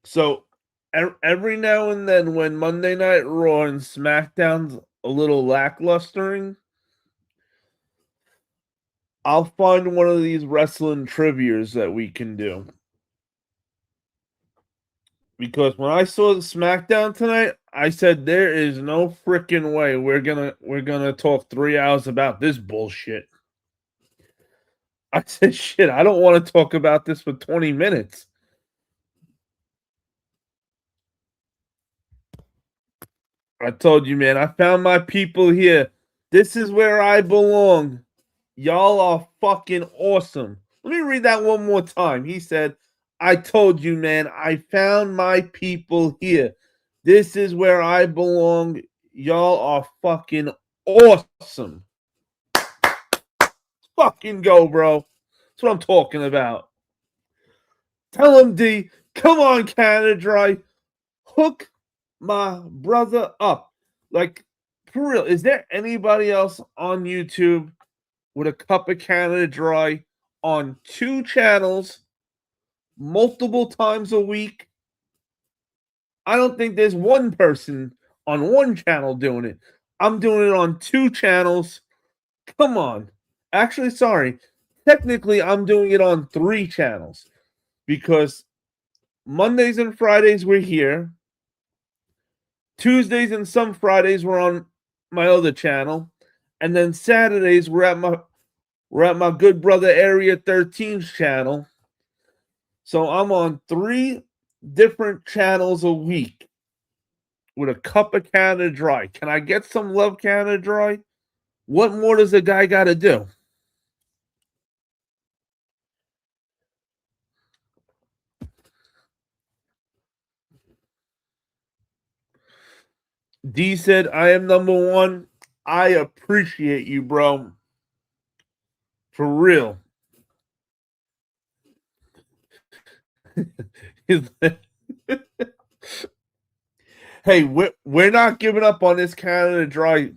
So every now and then, when Monday Night Raw and SmackDown's a little lacklustering, I'll find one of these wrestling trivias that we can do. Because when I saw the SmackDown tonight, I said there is no freaking way we're gonna talk 3 hours about this bullshit. I said shit, I don't want to talk about this for 20 minutes. I told you, man, I found my people here. This is where I belong. Y'all are fucking awesome. Let me read that one more time. He said, I told you, man, I found my people here. This is where I belong. Y'all are fucking awesome. Fucking go, bro. That's what I'm talking about. Tell him, D. Come on, Canada Dry. Hook my brother up. Like, for real, is there anybody else on YouTube with a cup of Canada Dry on 2 channels multiple times a week? I don't think there's one person on 1 channel doing it. I'm doing it on 2 channels. Come on. Actually, sorry. Technically, I'm doing it on 3 channels because Mondays and Fridays we're here. Tuesdays and some Fridays we're on my other channel. And then Saturdays we're at my good brother Area 13's channel. So I'm on 3 different channels a week with a cup of Canada Dry. Can I get some love, Canada Dry? What more does a guy got to do? D said, I am number 1. I appreciate you, bro. For real. Hey, we're not giving up on this Canada Dry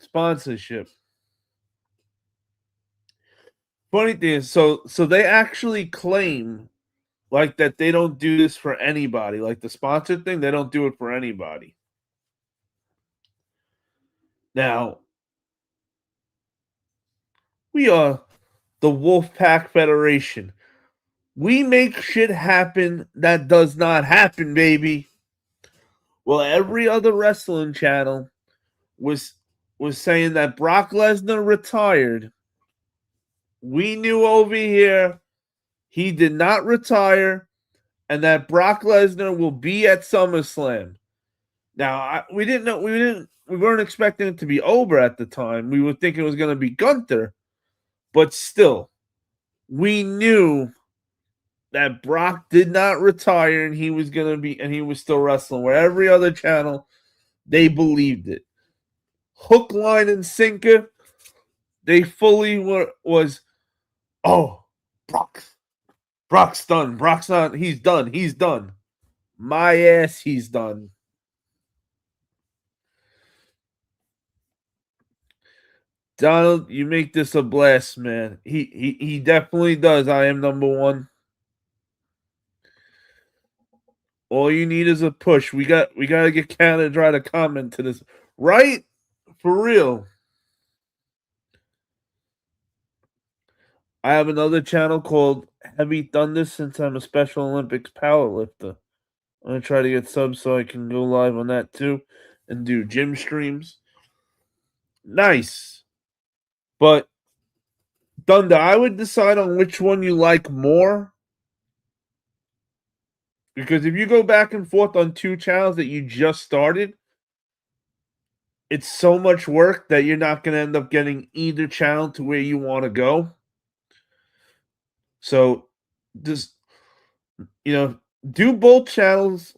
sponsorship. Funny thing is, so they actually claim like that they don't do this for anybody. Like the sponsor thing, they don't do it for anybody. Now, we are the Wolfpack Federation. We make shit happen that does not happen, baby. Well, every other wrestling channel was saying that Brock Lesnar retired. We knew over here he did not retire, and that Brock Lesnar will be at SummerSlam. Now, we didn't know we weren't expecting it to be over at the time. We were thinking it was going to be Gunther, but still, we knew that Brock did not retire and he was going to be and he was still wrestling. Where every other channel they believed it. Hook, line, and sinker, they fully was. Oh, Brock's done. Brock's not. He's done. He's done. My ass, he's done. Donald, you make this a blast, man. He definitely does. I am number 1. All you need is a push. We got to get Canada Dry to comment to this, right? For real. I have another channel called Heavy Thunder since I'm a Special Olympics powerlifter. I'm gonna try to get subs so I can go live on that too and do gym streams. Nice. But Thunder, I would decide on which one you like more. Because if you go back and forth on two channels that you just started, it's so much work that you're not going to end up getting either channel to where you want to go. So just, do both channels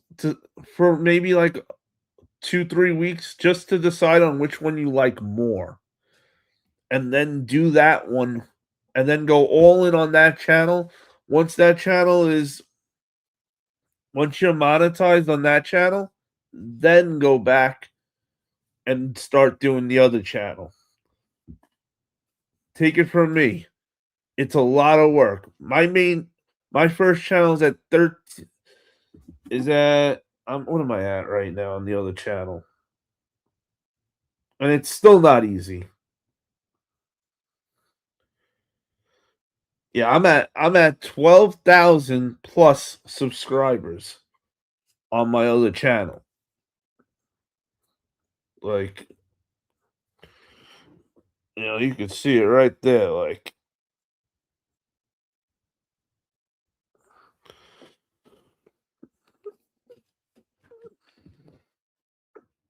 for maybe like 2-3 weeks just to decide on which one you like more. And then do that one and then go all in on that channel. Once that channel is once you're monetized on that channel, then go back and start doing the other channel. Take it from me. It's a lot of work. My first channel is at 13 is at what am I at right now on the other channel? And it's still not easy. Yeah, I'm at 12,000 plus subscribers on my other channel. Like, you can see it right there. Like,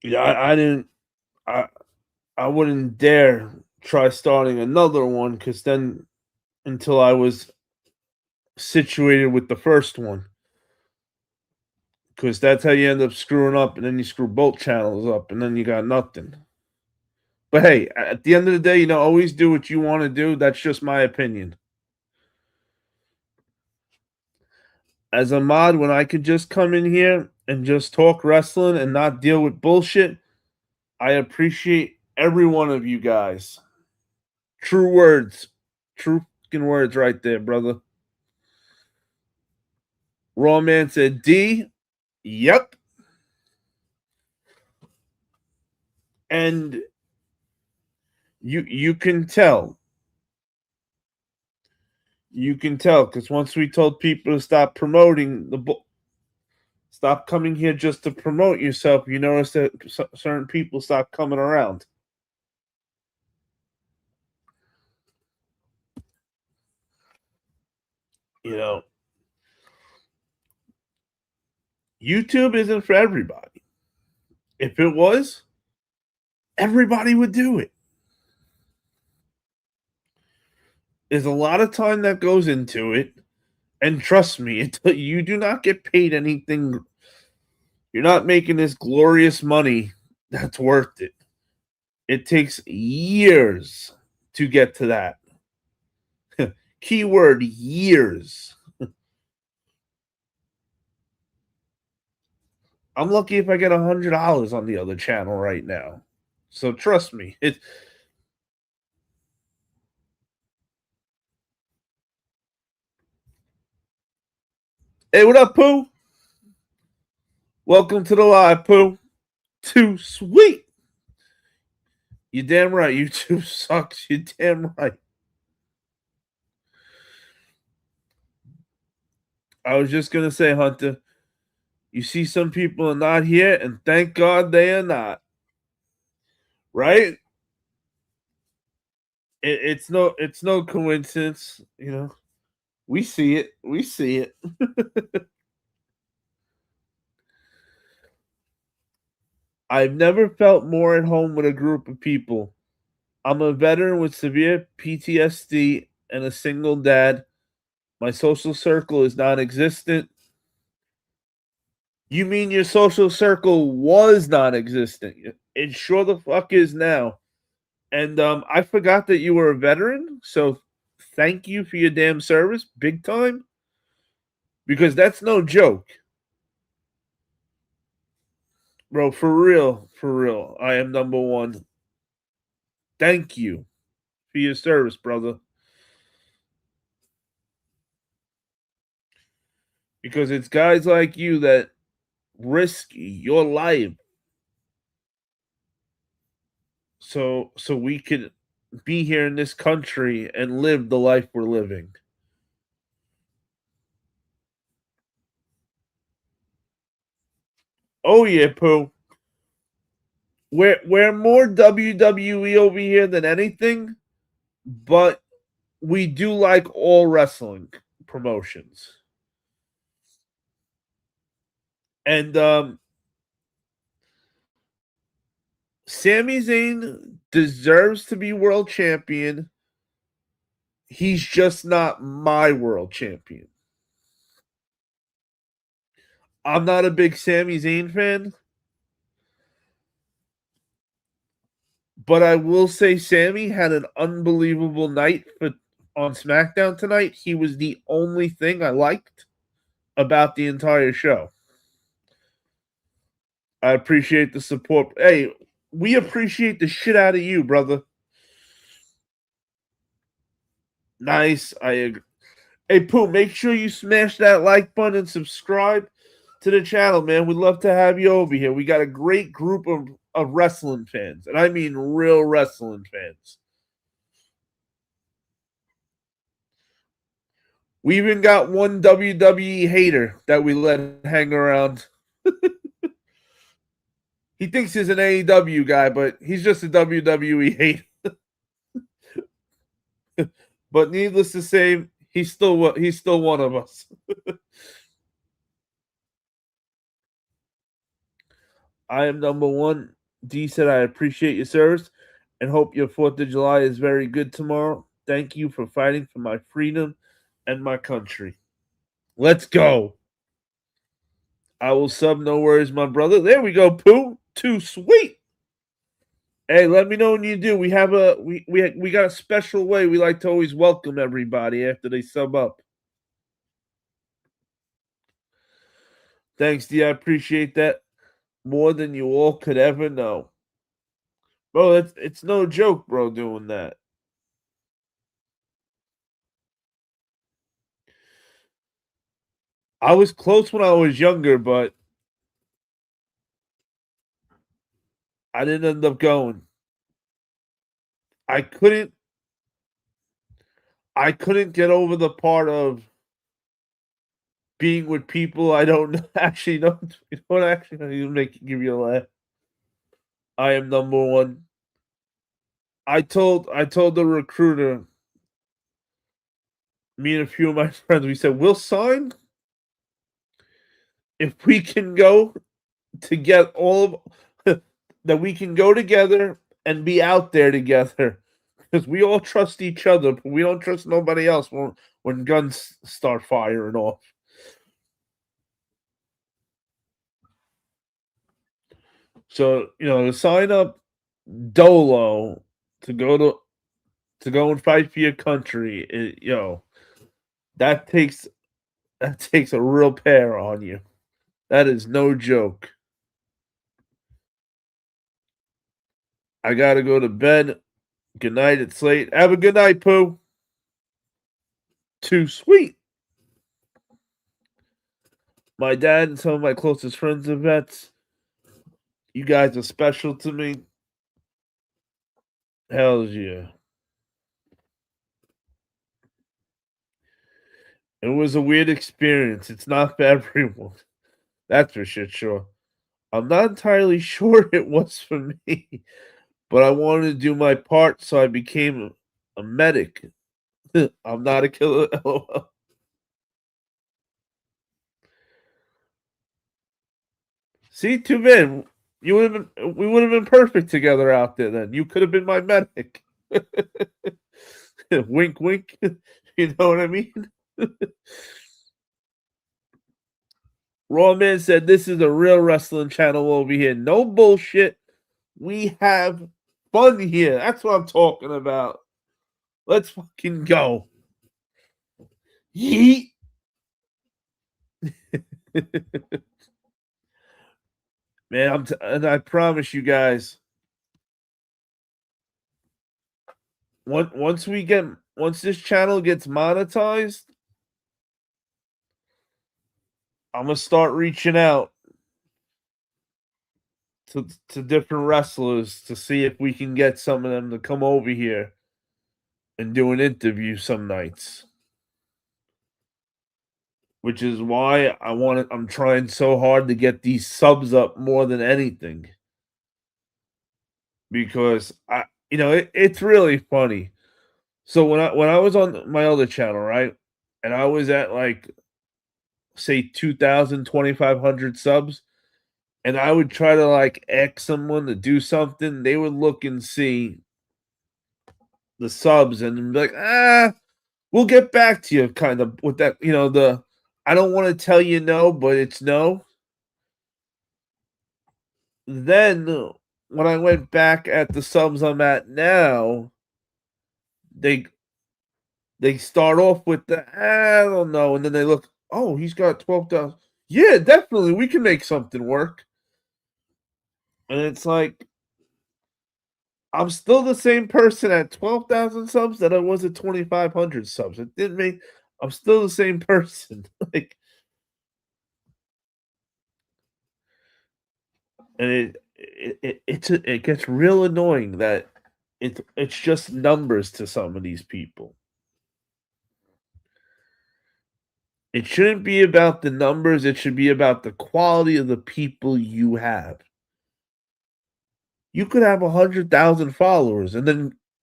yeah, I didn't, I, I wouldn't dare try starting another one because then until I was situated with the first one, because that's how you end up screwing up, and then you screw both channels up, and then you got nothing. But hey, at the end of the day, always do what you want to do. That's just my opinion. As a mod, when I could just come in here and just talk wrestling and not deal with bullshit, I appreciate every one of you guys. True words. True fucking words right there, brother. Raw Man said D. Yep. And you can tell. You can tell because once we told people to stop promoting stop coming here just to promote yourself, you notice that certain people stop coming around. YouTube isn't for everybody. If it was, everybody would do it. There's a lot of time that goes into it. And trust me, you do not get paid anything. You're not making this glorious money that's worth it. It takes years to get to that. Keyword years. I'm lucky if I get $100 on the other channel right now. So trust me, Hey, what up, Pooh? Welcome to the live, Pooh. Too sweet. You damn right. YouTube sucks. You damn right. I was just gonna say, Hunter. You see, some people are not here, and thank God they are not. Right? It's no coincidence. We see it. We see it. I've never felt more at home with a group of people. I'm a veteran with severe PTSD and a single dad. My social circle is non existent. You mean your social circle was non existent? It sure the fuck is now. And I forgot that you were a veteran. So thank you for your damn service, big time. Because that's no joke. Bro, for real, for real. I am number one. Thank you for your service, brother. Because it's guys like you that risk your life so we could be here in this country and live the life we're living. Oh yeah, Pooh. We're more WWE over here than anything, but we do like all wrestling promotions. And Sami Zayn deserves to be world champion. He's just not my world champion. I'm not a big Sami Zayn fan, but I will say Sami had an unbelievable night on SmackDown tonight. He was the only thing I liked about the entire show. I appreciate the support. Hey, we appreciate the shit out of you, brother. Nice. I agree. Hey, Pooh, make sure you smash that like button and subscribe to the channel, man. We'd love to have you over here. We got a great group of wrestling fans, and I mean real wrestling fans. We even got one WWE hater that we let hang around. He thinks he's an AEW guy, but he's just a WWE hater. But needless to say, he's still one of us. I am number one. D said, I appreciate your service and hope your 4th of July is very good tomorrow. Thank you for fighting for my freedom and my country. Let's go. I will sub, no worries, my brother. There we go, Pooh. Too sweet. Hey, let me know when you do. We have we got a special way we like to always welcome everybody after they sub up. Thanks, D. I appreciate that more than you all could ever know. Bro, it's no joke, bro, doing that. I was close when I was younger, but I didn't end up going. I couldn't get over the part of being with people I don't actually know. You know what? Actually, you give you a laugh. I am number one. I told the recruiter, me and a few of my friends, we said we'll sign if we can go to get all of that we can go together and be out there together because we all trust each other, but we don't trust nobody else when guns start firing off. So to sign up Dolo to go and fight for your country, that takes a real pair on you. That is no joke. I gotta go to bed. Good night. It's late. Have a good night, Pooh. Too sweet. My dad and some of my closest friends are vets. You guys are special to me. Hells yeah. It was a weird experience. It's not for everyone. That's for shit sure. I'm not entirely sure it was for me, but I wanted to do my part, so I became a medic. I'm not a killer. LOL. See, too bad. We would have been perfect together out there. Then you could have been my medic. Wink, wink. You know what I mean? Raw Man said, "This is a real wrestling channel over here. No bullshit. We have fun here. That's what I'm talking about. Let's fucking go." Yeet. Man, and I promise you guys, once this channel gets monetized, I'm gonna start reaching out to different wrestlers to see if we can get some of them to come over here and do an interview some nights. Which is why I'm trying so hard to get these subs up more than anything. Because it's really funny. So when I was on my other channel, right, and I was at like say 2,000, 2,500 subs, and I would try to like ask someone to do something, they would look and see the subs and be like, we'll get back to you, kind of with that, the I don't want to tell you no, but it's no. Then when I went back at the subs I'm at now, they they start off with the I don't know, and then they look, oh, he's got 12,000. Yeah, definitely, we can make something work. And it's like I'm still the same person at 12,000 subs that I was at 2,500 subs. It didn't make I'm still the same person. Like, and it gets real annoying that it's just numbers to some of these people. It shouldn't be about the numbers, it should be about the quality of the people you have. You could have 100,000 followers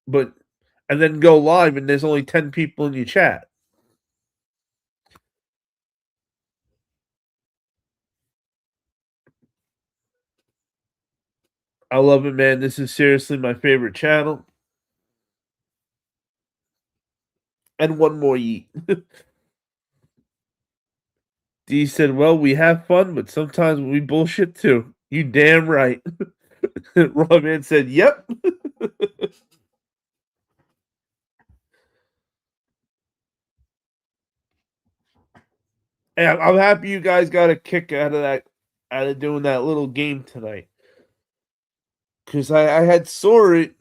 but and then go live and there's only 10 people in your chat. I love it, man. This is seriously my favorite channel. And one more yeet. D said, "Well, we have fun, but sometimes we bullshit too." You damn right. Robin said, "Yep." And I'm happy you guys got a kick out of that, out of doing that little game tonight. Because I had saw it,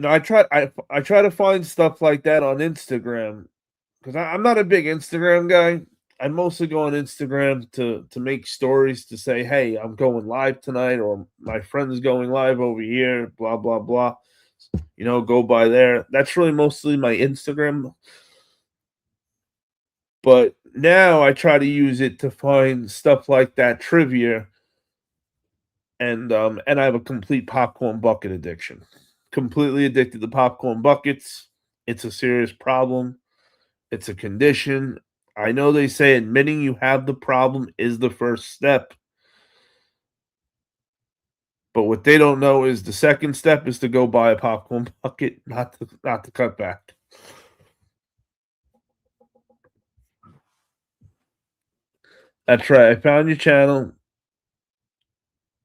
I try to find stuff like that on Instagram because I'm not a big Instagram guy. I mostly go on Instagram to make stories to say, "Hey, I'm going live tonight," or "My friend's going live over here." Blah blah blah. Go by there. That's really mostly my Instagram. But now I try to use it to find stuff like that trivia, and I have a complete popcorn bucket addiction. Completely addicted to popcorn buckets. It's a serious problem. It's a condition. I know they say admitting you have the problem is the first step, but what they don't know is the second step is to go buy a popcorn bucket, not to cut back. That's right. I found your channel.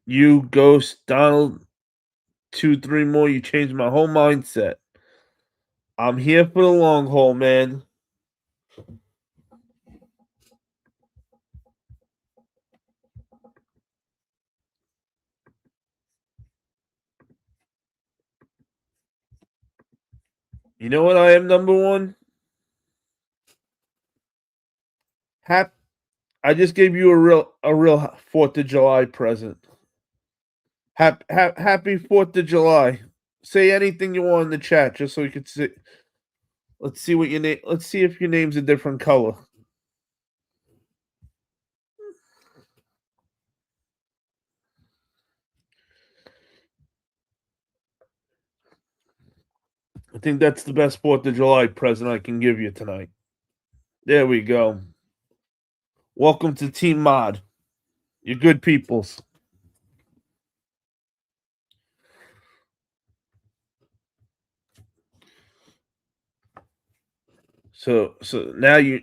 You, Ghost, Donald, two, three more. You changed my whole mindset. I'm here for the long haul, man. You know what I am, number one? Hap- I just gave you a real 4th of July present. Happy 4th of July. Say anything you want in the chat just so we could see. Let's see what your name. Let's see if your name's a different color. I think that's the best 4th of July present I can give you tonight. There we go. Welcome to Team Mod. You're good peoples. So now you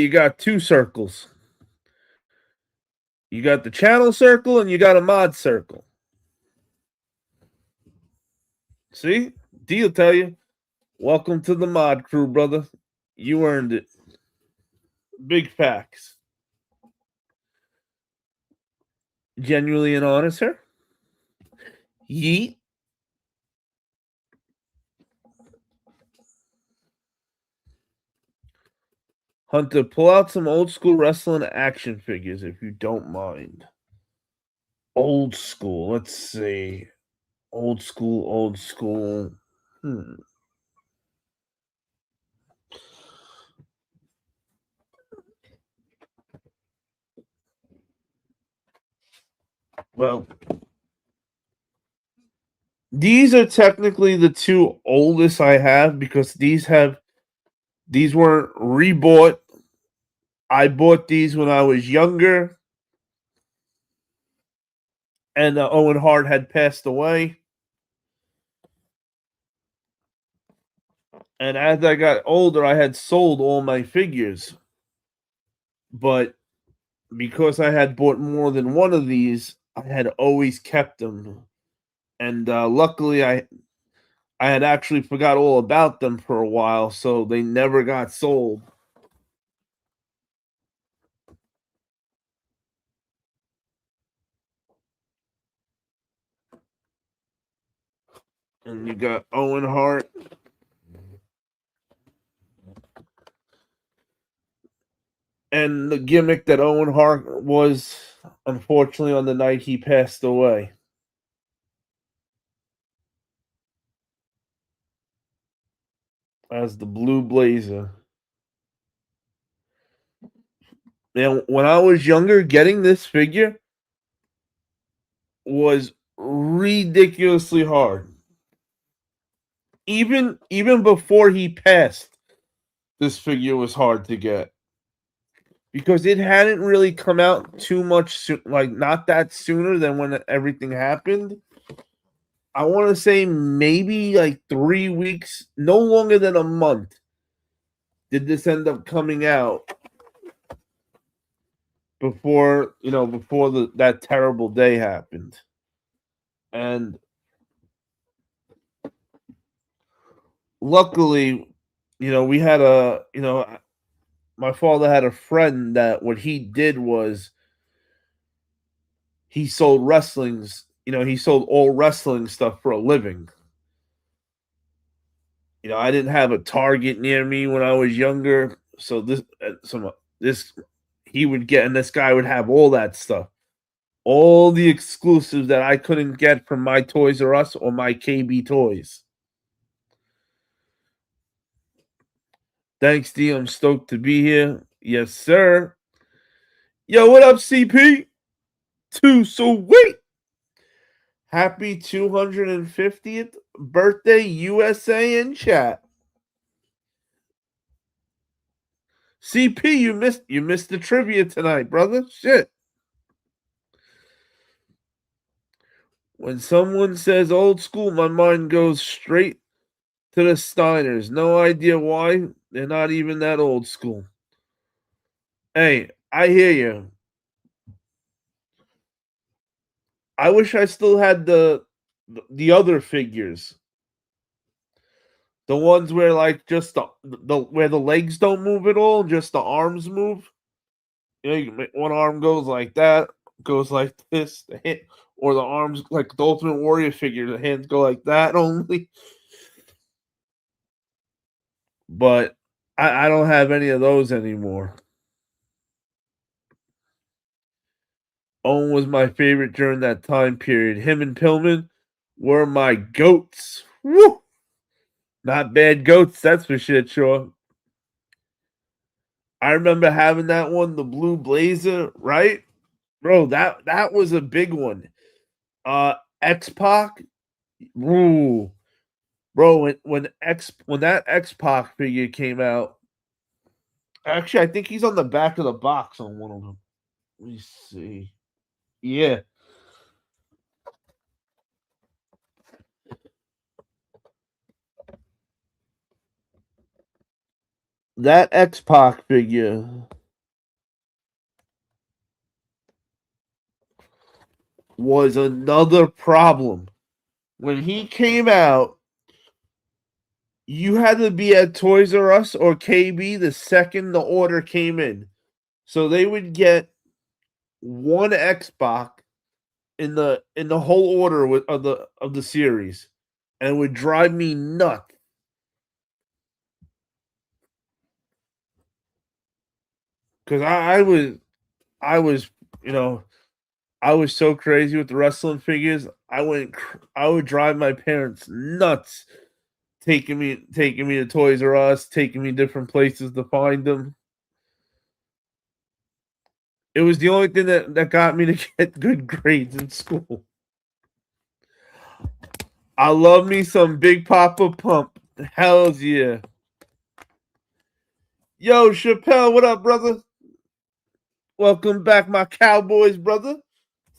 got two circles. You got the channel circle and you got a mod circle. See? Deal tell you. Welcome to the mod crew, brother. You earned it. Big facts. Genuinely and honest, sir. Yeet. Hunter, pull out some old school wrestling action figures if you don't mind. Old school. Let's see. Old school, old school. Hmm. Well, These are technically the two oldest I have because these weren't rebought. I bought these when I was younger, and Owen Hart had passed away. And as I got older, I had sold all my figures. But because I had bought more than one of these, I had always kept them. And luckily, I had actually forgot all about them for a while, so they never got sold. And you got Owen Hart. And the gimmick that Owen Hart was, unfortunately, on the night he passed away. As the Blue Blazer. Now, when I was younger, getting this figure was ridiculously hard. Even before he passed, this figure was hard to get because it hadn't really come out too much, like not that sooner than when everything happened. I want to say maybe like 3 weeks, no longer than a month, did this end up coming out before that terrible day happened. And luckily, we had my father had a friend that what he did was he sold he sold all wrestling stuff for a living. I didn't have a Target near me when I was younger, so this he would get, and this guy would have all that stuff, all the exclusives that I couldn't get from my Toys R Us or my KB Toys. Thanks, D. I'm stoked to be here. Yes, sir. Yo, what up, CP? Too sweet. Happy 250th birthday, USA in chat. CP, you missed the trivia tonight, brother. Shit. When someone says old school, my mind goes straight to the Steiners. No idea why. They're not even that old school. Hey, I hear you. I wish I still had the other figures. The ones where like just the where the legs don't move at all, just the arms move. One arm goes like that, goes like this, or the arms like the Ultimate Warrior figure, the hands go like that only. But I don't have any of those anymore. Owen was my favorite during that time period. Him and Pillman were my goats. Woo! Not bad goats, that's for shit sure. I remember having that one, the Blue Blazer, right? Bro, that was a big one. X Pac, ooh, bro. When that X Pac figure came out, actually, I think he's on the back of the box on one of them. Let me see. Yeah, that X Pac figure was another problem. When he came out, you had to be at Toys R Us or KB the second the order came in. So they would get one Xbox in the whole order of the series, and it would drive me nuts. Because I was I was so crazy with the wrestling figures. I would drive my parents nuts taking me to Toys R Us, taking me different places to find them. It was the only thing that got me to get good grades in school. I love me some Big Papa Pump. Hells yeah. Yo, Chappelle, what up, brother? Welcome back, my Cowboys, brother.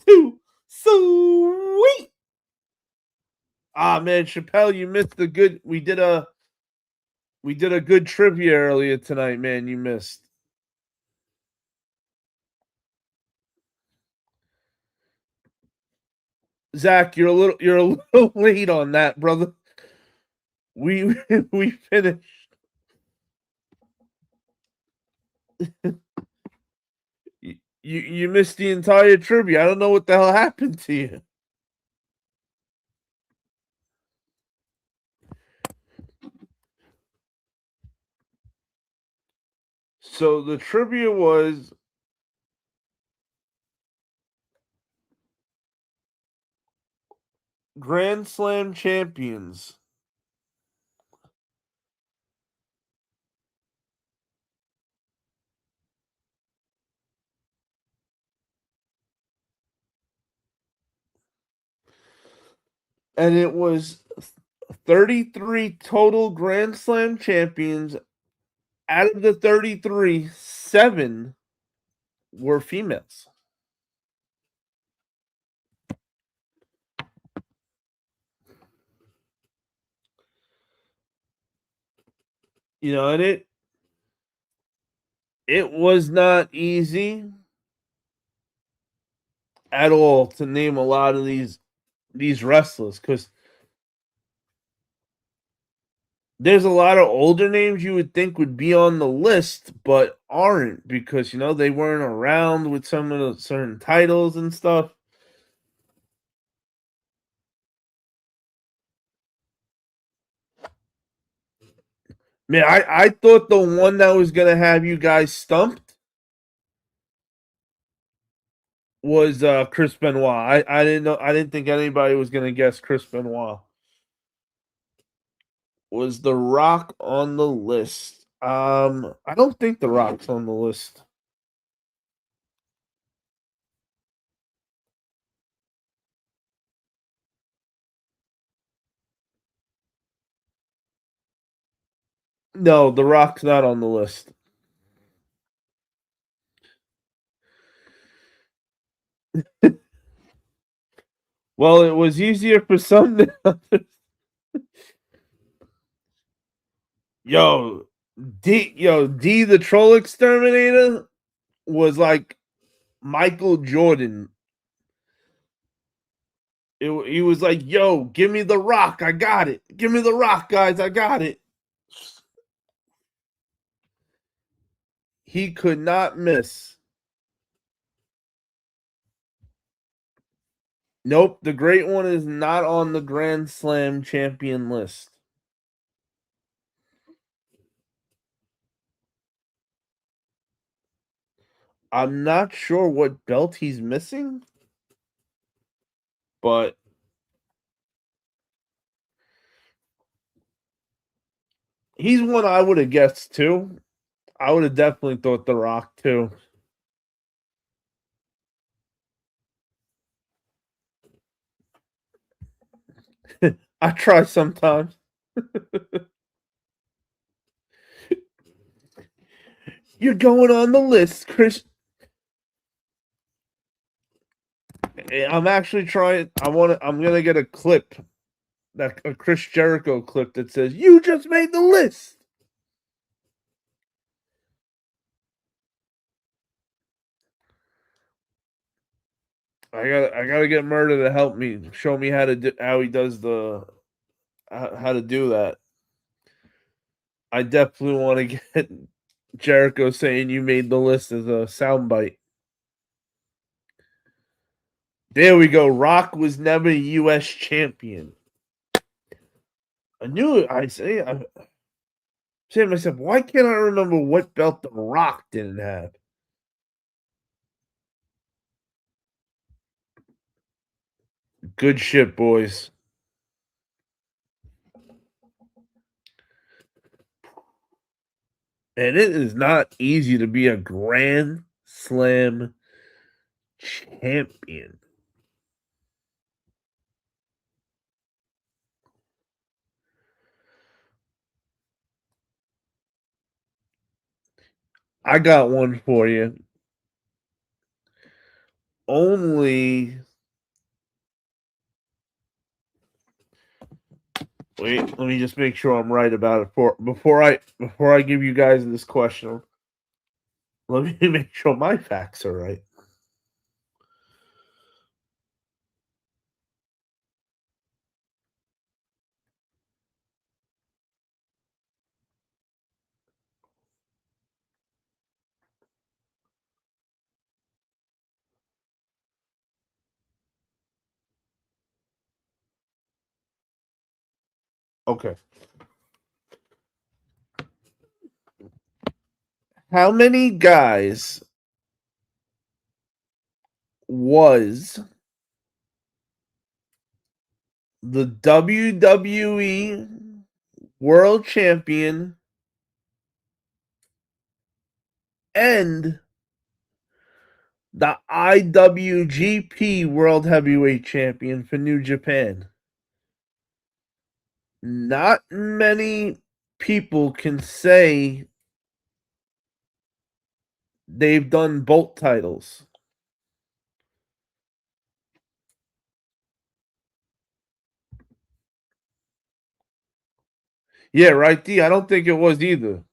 Too sweet. Ah man, Chappelle, you missed the good. We did a good trivia earlier tonight, man. You missed. Zach, you're a little late on that, brother. We we finished. You missed the entire trivia. I don't know what the hell happened to you. So the trivia was Grand Slam champions. And it was 33 total Grand Slam champions. Out of the 33, 7 were females. And it was not easy at all to name a lot of these wrestlers because there's a lot of older names you would think would be on the list, but aren't because they weren't around with some of the certain titles and stuff. Man, I thought the one that was gonna have you guys stumped was Chris Benoit. I didn't know. I didn't think anybody was gonna guess Chris Benoit. Was The Rock on the list? I don't think The Rock's on the list. No, The Rock's not on the list. Well, it was easier for some than others. Yo, D the Troll Exterminator was like Michael Jordan. He was like, "Yo, give me the Rock, I got it. Give me the Rock, guys, I got it." He could not miss. Nope, the Great One is not on the Grand Slam champion list. I'm not sure what belt he's missing, but he's one I would have guessed too. I would have definitely thought The Rock too. I try sometimes. You're going on the list, Chris. I'm actually trying. I'm gonna get a clip, that a Chris Jericho clip that says you just made the list. I gotta get Murder to help me, show me how he does how to do that. I definitely want to get Jericho saying you made the list as a soundbite. There we go. Rock was never U.S. champion. I knew it. I say to myself, why can't I remember what belt The Rock didn't have? Good shit, boys. And it is not easy to be a Grand Slam champion. I got one for you. Only wait, let me just make sure I'm right about it before I give you guys this question. Let me make sure my facts are right. Okay. How many guys was the WWE World Champion and the IWGP World Heavyweight Champion for New Japan? Not many people can say they've done both titles. Yeah, right, D. I don't think it was either.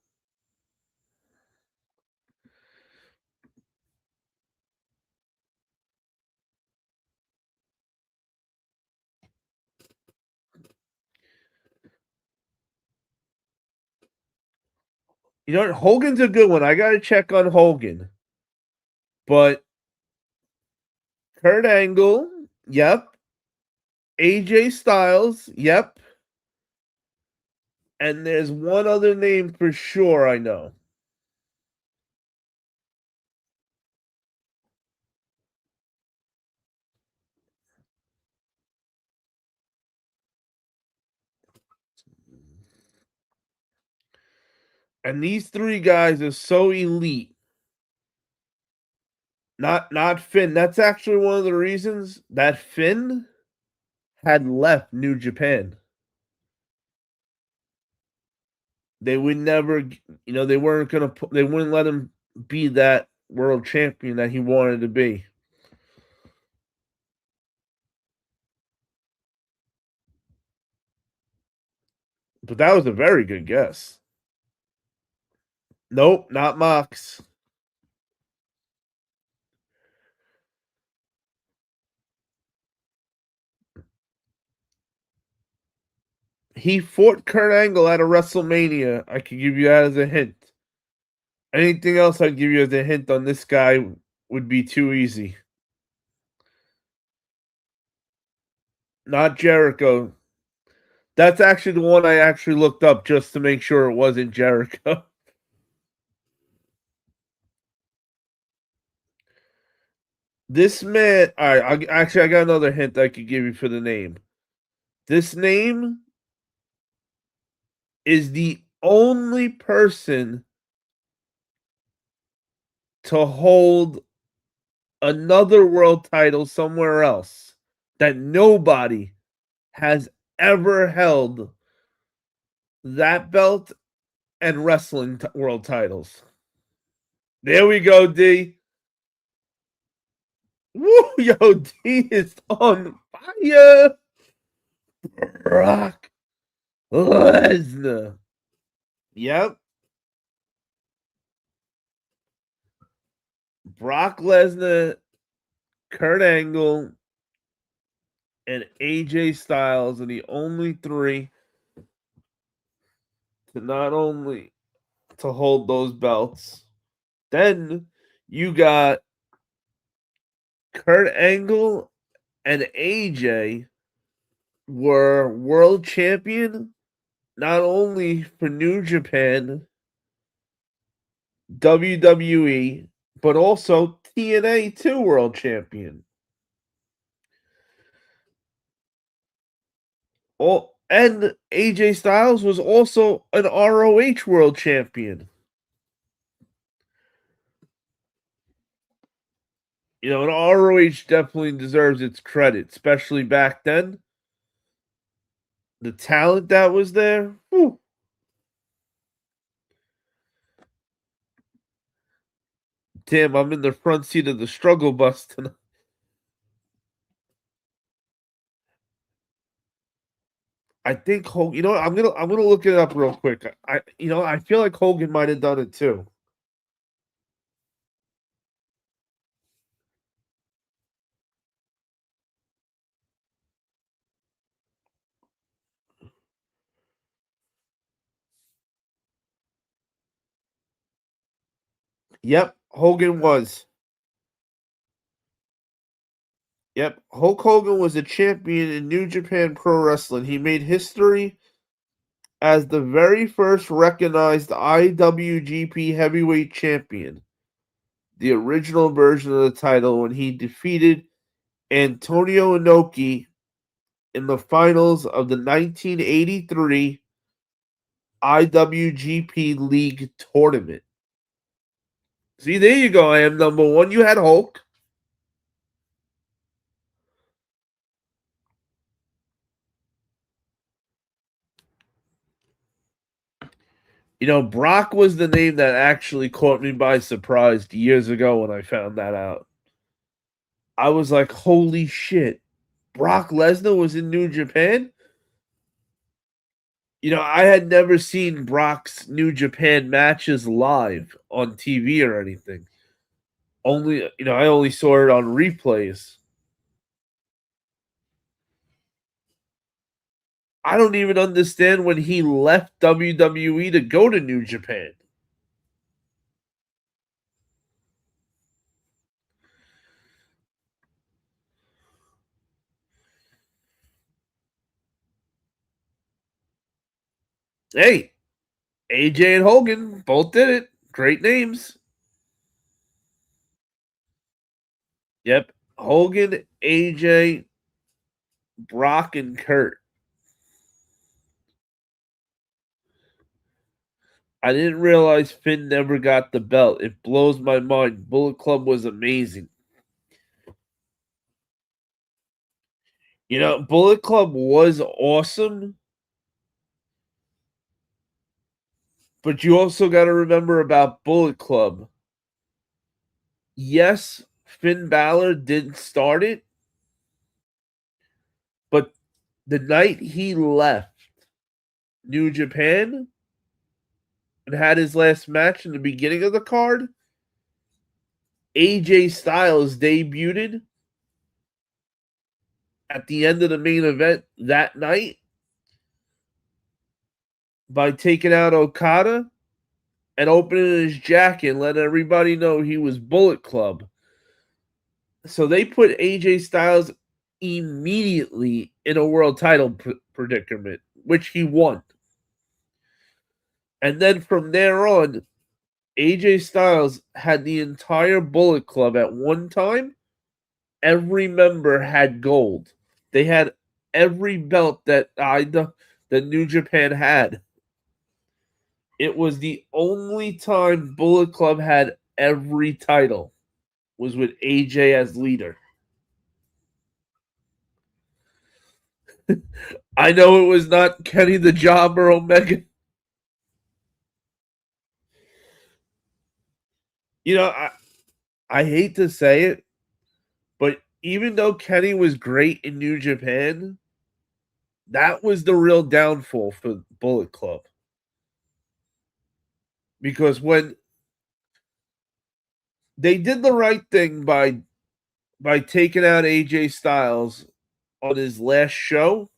You know what? Hogan's a good one. I got to check on Hogan. But Kurt Angle, yep. AJ Styles, yep. And there's one other name for sure I know. And these three guys are so elite. Not Finn. That's actually one of the reasons that Finn had left New Japan. They would never, they weren't gonna put, they wouldn't let him be that world champion that he wanted to be. But that was a very good guess. Nope, not Mox. He fought Kurt Angle at a WrestleMania. I could give you that as a hint. Anything else I'd give you as a hint on this guy would be too easy. Not Jericho. That's actually the one I actually looked up just to make sure it wasn't Jericho. This man, all right, I got another hint I could give you for the name. This name is the only person to hold another world title somewhere else that nobody has ever held that belt and wrestling world titles. There we go, D. Woo, yo, D is on fire. Brock Lesnar. Yep. Brock Lesnar, Kurt Angle, and AJ Styles are the only three to not only to hold those belts. Then you got Kurt Angle and AJ were world champion not only for New Japan, WWE, but also TNA 2 world champion. And AJ Styles was also an ROH world champion. And ROH definitely deserves its credit, especially back then. The talent that was there. Whew. Damn, I'm in the front seat of the struggle bus tonight. I think Hogan. You know what? I'm gonna look it up real quick. I feel like Hogan might have done it too. Yep, Hogan was. Yep, Hulk Hogan was a champion in New Japan Pro Wrestling. He made history as the very first recognized IWGP Heavyweight Champion, the original version of the title, when he defeated Antonio Inoki in the finals of the 1983 IWGP League Tournament. See, there you go. I am number one. You had Hulk. Brock was the name that actually caught me by surprise years ago when I found that out. I was like, holy shit. Brock Lesnar was in New Japan? I had never seen Brock's New Japan matches live on TV or anything. I only saw it on replays. I don't even understand when he left WWE to go to New Japan. Hey, AJ and Hogan both did it. Great names. Yep. Hogan, AJ, Brock, and Kurt. I didn't realize Finn never got the belt. It blows my mind. Bullet Club was amazing. Bullet Club was awesome. But you also got to remember about Bullet Club. Yes, Finn Balor did start it. But the night he left New Japan and had his last match in the beginning of the card, AJ Styles debuted at the end of the main event that night by taking out Okada and opening his jacket and letting everybody know he was Bullet Club. So they put AJ Styles immediately in a world title predicament, which he won. And then from there on, AJ Styles had the entire Bullet Club at one time. Every member had gold. They had every belt that New Japan had. It was the only time Bullet Club had every title was with AJ as leader. I know it was not Kenny the Jobber Omega. I hate to say it, but even though Kenny was great in New Japan, that was the real downfall for Bullet Club. Because when they did the right thing by taking out AJ Styles on his last show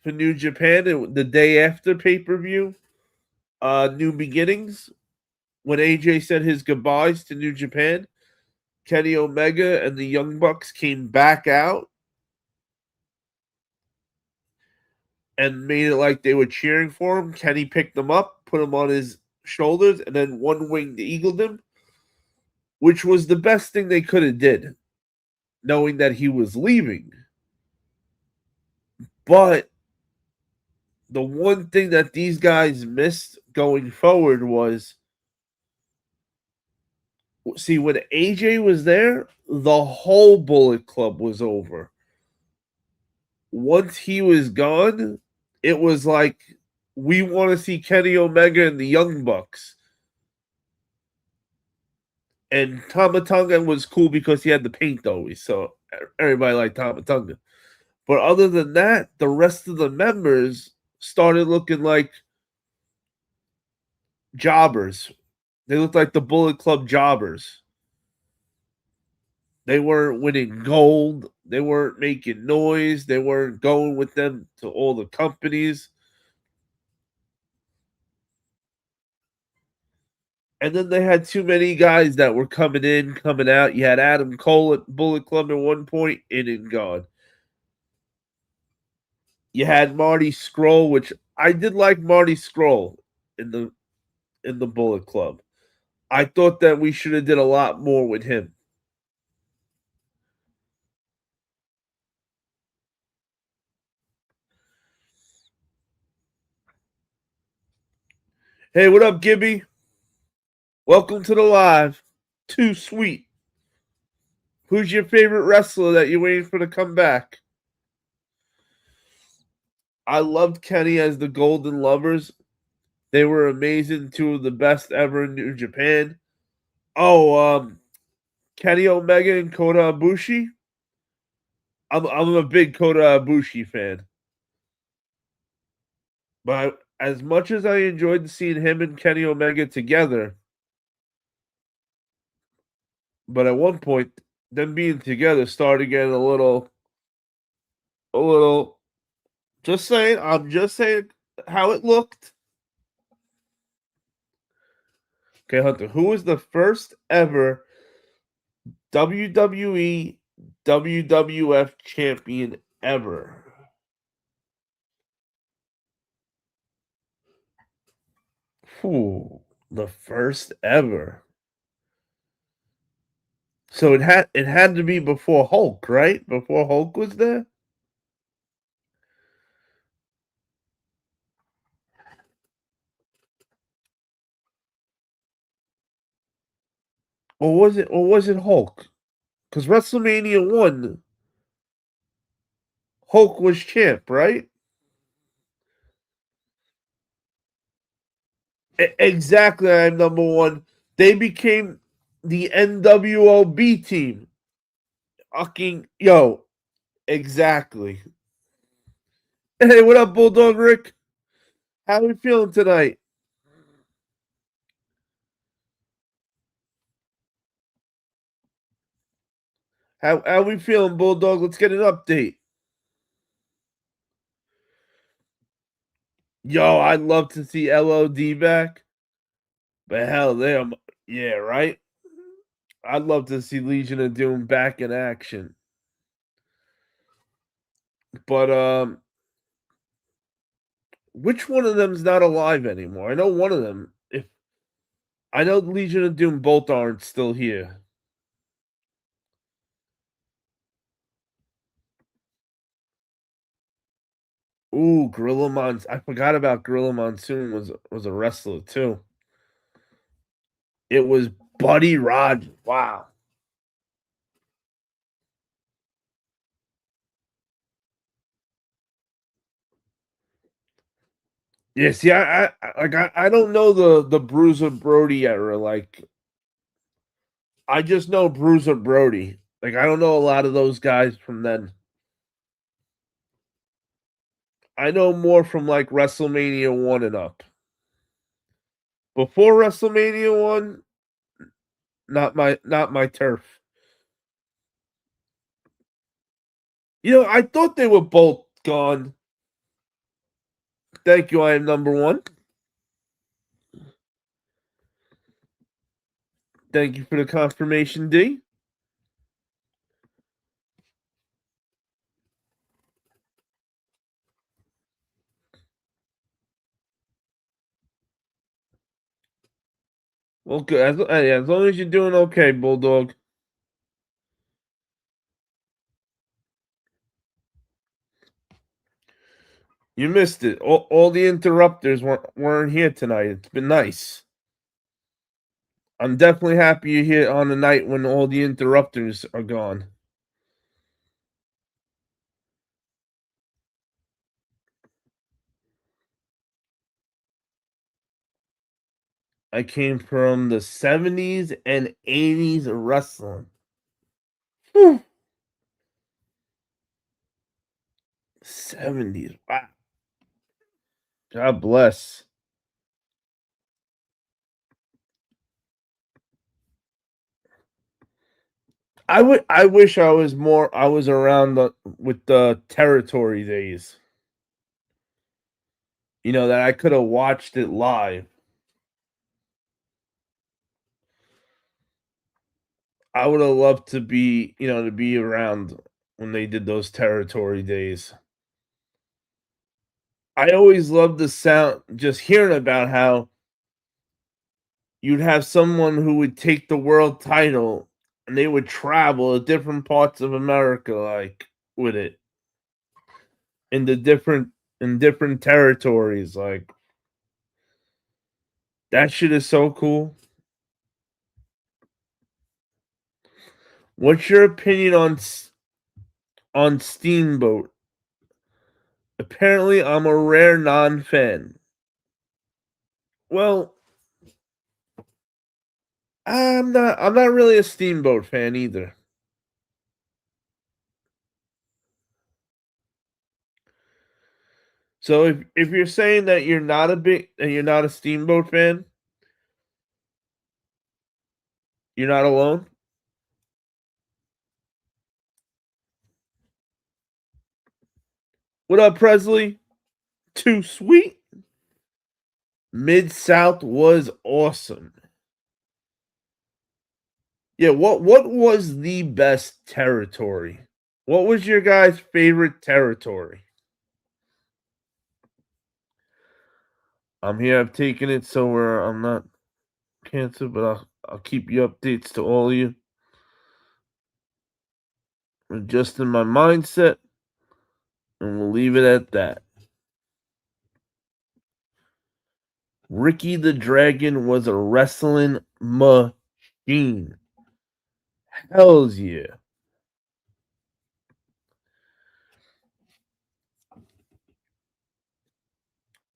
for New Japan the day after pay-per-view, New Beginnings, when AJ said his goodbyes to New Japan, Kenny Omega and the Young Bucks came back out and made it like they were cheering for him. Kenny picked them up, put them on his shoulders, and then one-winged eagled him, which was the best thing they could have did, knowing that he was leaving. But the one thing that these guys missed going forward was, see, when AJ was there, the whole Bullet Club was over. Once he was gone, it was like, we want to see Kenny Omega and the Young Bucks. And Tamatonga was cool because he had the paint always, so everybody liked Tamatonga. But other than that, the rest of the members started looking like jobbers. They looked like the Bullet Club jobbers. They weren't winning gold. They weren't making noise. They weren't going with them to all the companies. And then they had too many guys that were coming in, coming out. You had Adam Cole at Bullet Club at one point, in and gone. You had Marty Scroll, which I did like Marty Scroll in the Bullet Club. I thought that we should have did a lot more with him. Hey, what up, Gibby? Welcome to the live. Too sweet. Who's your favorite wrestler that you're waiting for to come back? I loved Kenny as the Golden Lovers. They were amazing, two of the best ever in New Japan. Oh, Kenny Omega and Kota Ibushi. I'm a big Kota Ibushi fan. But as much as I enjoyed seeing him and Kenny Omega together, but at one point, them being together started getting a little. Just saying, I'm just saying how it looked. Okay, Hunter, who was the first ever WWE WWF champion ever? Ooh, the first ever. So it had to be before Hulk, right? Before Hulk was there? Or was it Hulk? Because WrestleMania 1, Hulk was champ, right? Exactly, I'm number one. They became the NWOB team. Fucking yo, exactly. Hey, what up, Bulldog Rick? How we feeling tonight? How we feeling, Bulldog? Let's get an update. Yo, I'd love to see LOD back. But hell, yeah, right? I'd love to see Legion of Doom back in action. But which one of them's not alive anymore? I know one of them. If I know Legion of Doom both aren't still here. Ooh, Gorilla Monsoon. I forgot about Gorilla Monsoon was a wrestler too. It was Buddy Rogers. Wow. Yeah, see, I don't know the Bruiser Brody era. Like, I just know Bruiser Brody. Like, I don't know a lot of those guys from then. I know more from like WrestleMania 1 and up. Before WrestleMania 1, not my turf. I thought they were both gone. Thank you. I am number one. Thank you for the confirmation, D. Well, good. As long as you're doing okay, Bulldog. You missed it. All the interrupters weren't here tonight. It's been nice. I'm definitely happy you're here on the night when all the interrupters are gone. I came from the 70s and 80s wrestling. Whew. 70s. Wow. God bless. I wish I was around with the territory days. You know, that I could have watched it live. I would have loved to be, to be around when they did those territory days. I always loved the sound just hearing about how you'd have someone who would take the world title and they would travel to different parts of America, like, with it in the different territories, like, that shit is so cool. What's your opinion on Steamboat? Apparently, I'm a rare non-fan. Well, I'm not really a Steamboat fan either. So if you're saying that you're not a Steamboat fan, you're not alone. What up, Presley? Too sweet. Mid South was awesome. Yeah, what was the best territory? What was your guys' favorite territory? I'm here. I've taken it so where I'm not canceled, but I'll keep you updates to all of you. Adjusting my mindset, and we'll leave it at that. Ricky the Dragon was a wrestling machine. Hells yeah.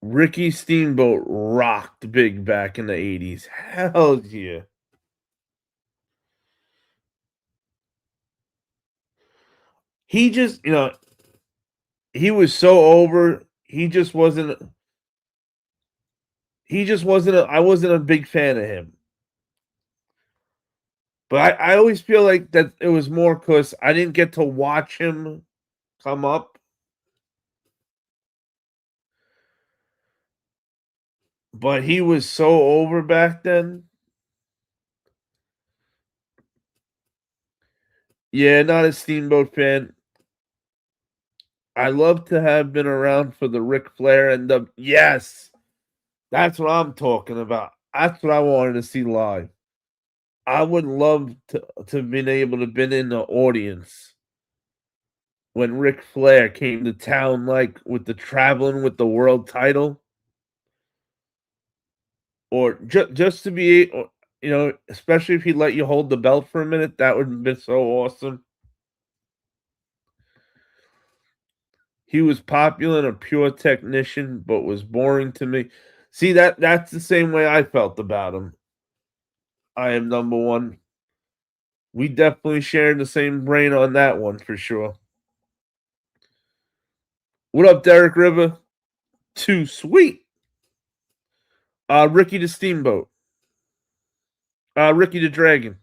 Ricky Steamboat rocked big back in the 80s. Hells yeah. He just, he was so over. I wasn't a big fan of him. But I always feel like that it was more because I didn't get to watch him come up. But he was so over back then. Yeah, not a Steamboat fan. I love to have been around for the Ric Flair and the yes. That's what I'm talking about. That's what I wanted to see live. I would love to have been able to been in the audience when Ric Flair came to town, like with the traveling with the world title, or just to be, especially if he let you hold the belt for a minute, that would have been so awesome. He was popular and a pure technician, but was boring to me. See that's the same way I felt about him. I am number one. We definitely shared the same brain on that one for sure. What up, Derek River? Too sweet. Ricky the Steamboat. Ricky the Dragon.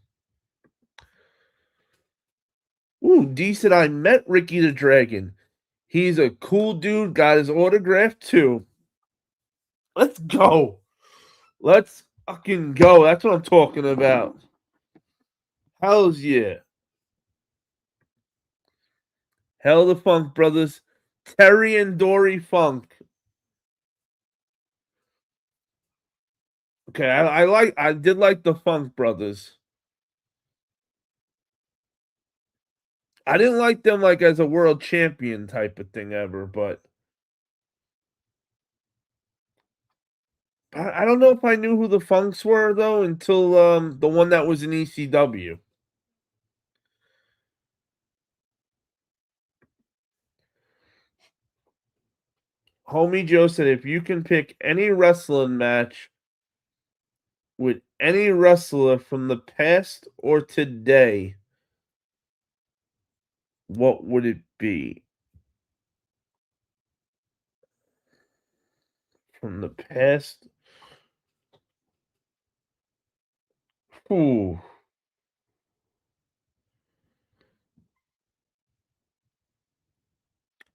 Ooh, D said I met Ricky the Dragon. He's a cool dude. Got his autograph too. Let's go. Let's fucking go. That's what I'm talking about. Hells yeah. Hell the Funk Brothers. Terry and Dory Funk. Okay, I did like the Funk Brothers. I didn't like them like as a world champion type of thing ever, but I don't know if I knew who the Funks were though until the one that was in ECW. Homie Joe said if you can pick any wrestling match with any wrestler from the past or today, what would it be? From the past? Ooh.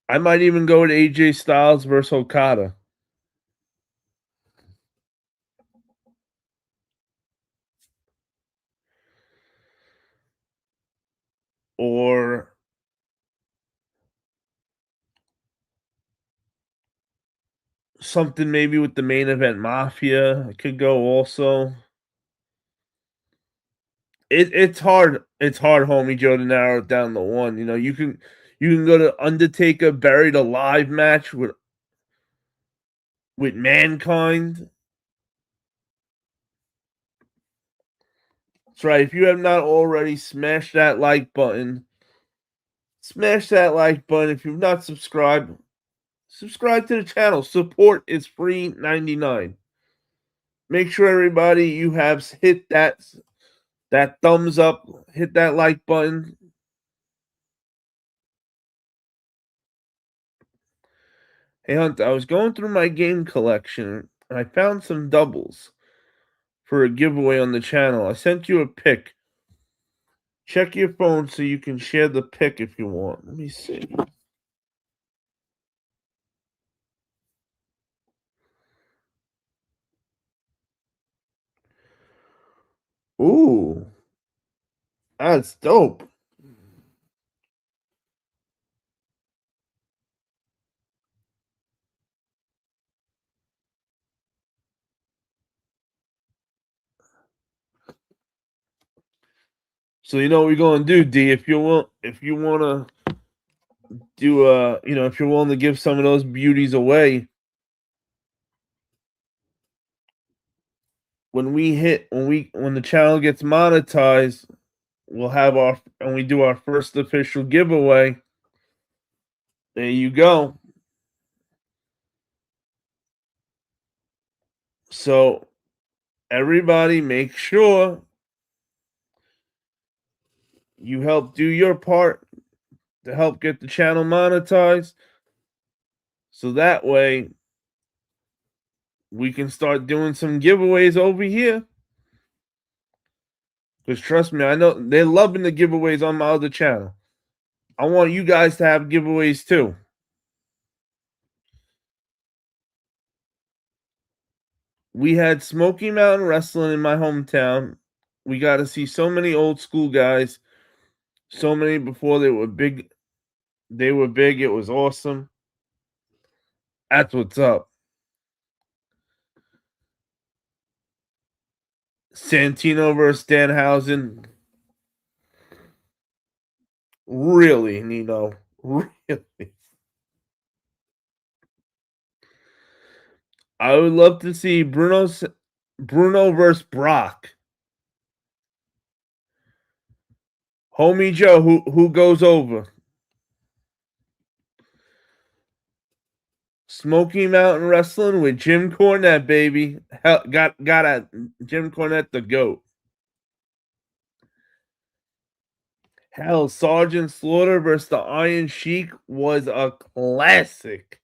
I might even go with AJ Styles versus Okada. Or something maybe with the main event mafia. It could go also. It's hard, homie Joe, to narrow it down to one. You can go to Undertaker buried alive match with Mankind. That's right. If you have not already, smash that like button. Smash that like button. If you've not subscribed, subscribe to the channel. Support is free 99. Make sure everybody you have hit that thumbs up, hit that like button. Hey Hunt, I was going through my game collection and I found some doubles for a giveaway on the channel. I sent you a pic. Check your phone so you can share the pic if you want. Let me see. Ooh, that's dope. So you know what we're gonna do, D. If you wanna do if you're willing to give some of those beauties away, when the channel gets monetized, we'll have our and we do our first official giveaway. There you go. So everybody make sure you help do your part to help get the channel monetized. So that way we can start doing some giveaways over here. Because trust me, I know they're loving the giveaways on my other channel. I want you guys to have giveaways too. We had Smoky Mountain Wrestling in my hometown. We got to see so many old school guys, so many before they were big. They were big. It was awesome. That's what's up. Santino versus Danhausen. Really, Nino. Really. I would love to see Bruno versus Brock. Homie Joe, who goes over? Smoky Mountain Wrestling with Jim Cornette, baby. Hell, got at Jim Cornette the GOAT. Hell, Sergeant Slaughter versus the Iron Sheik was a classic.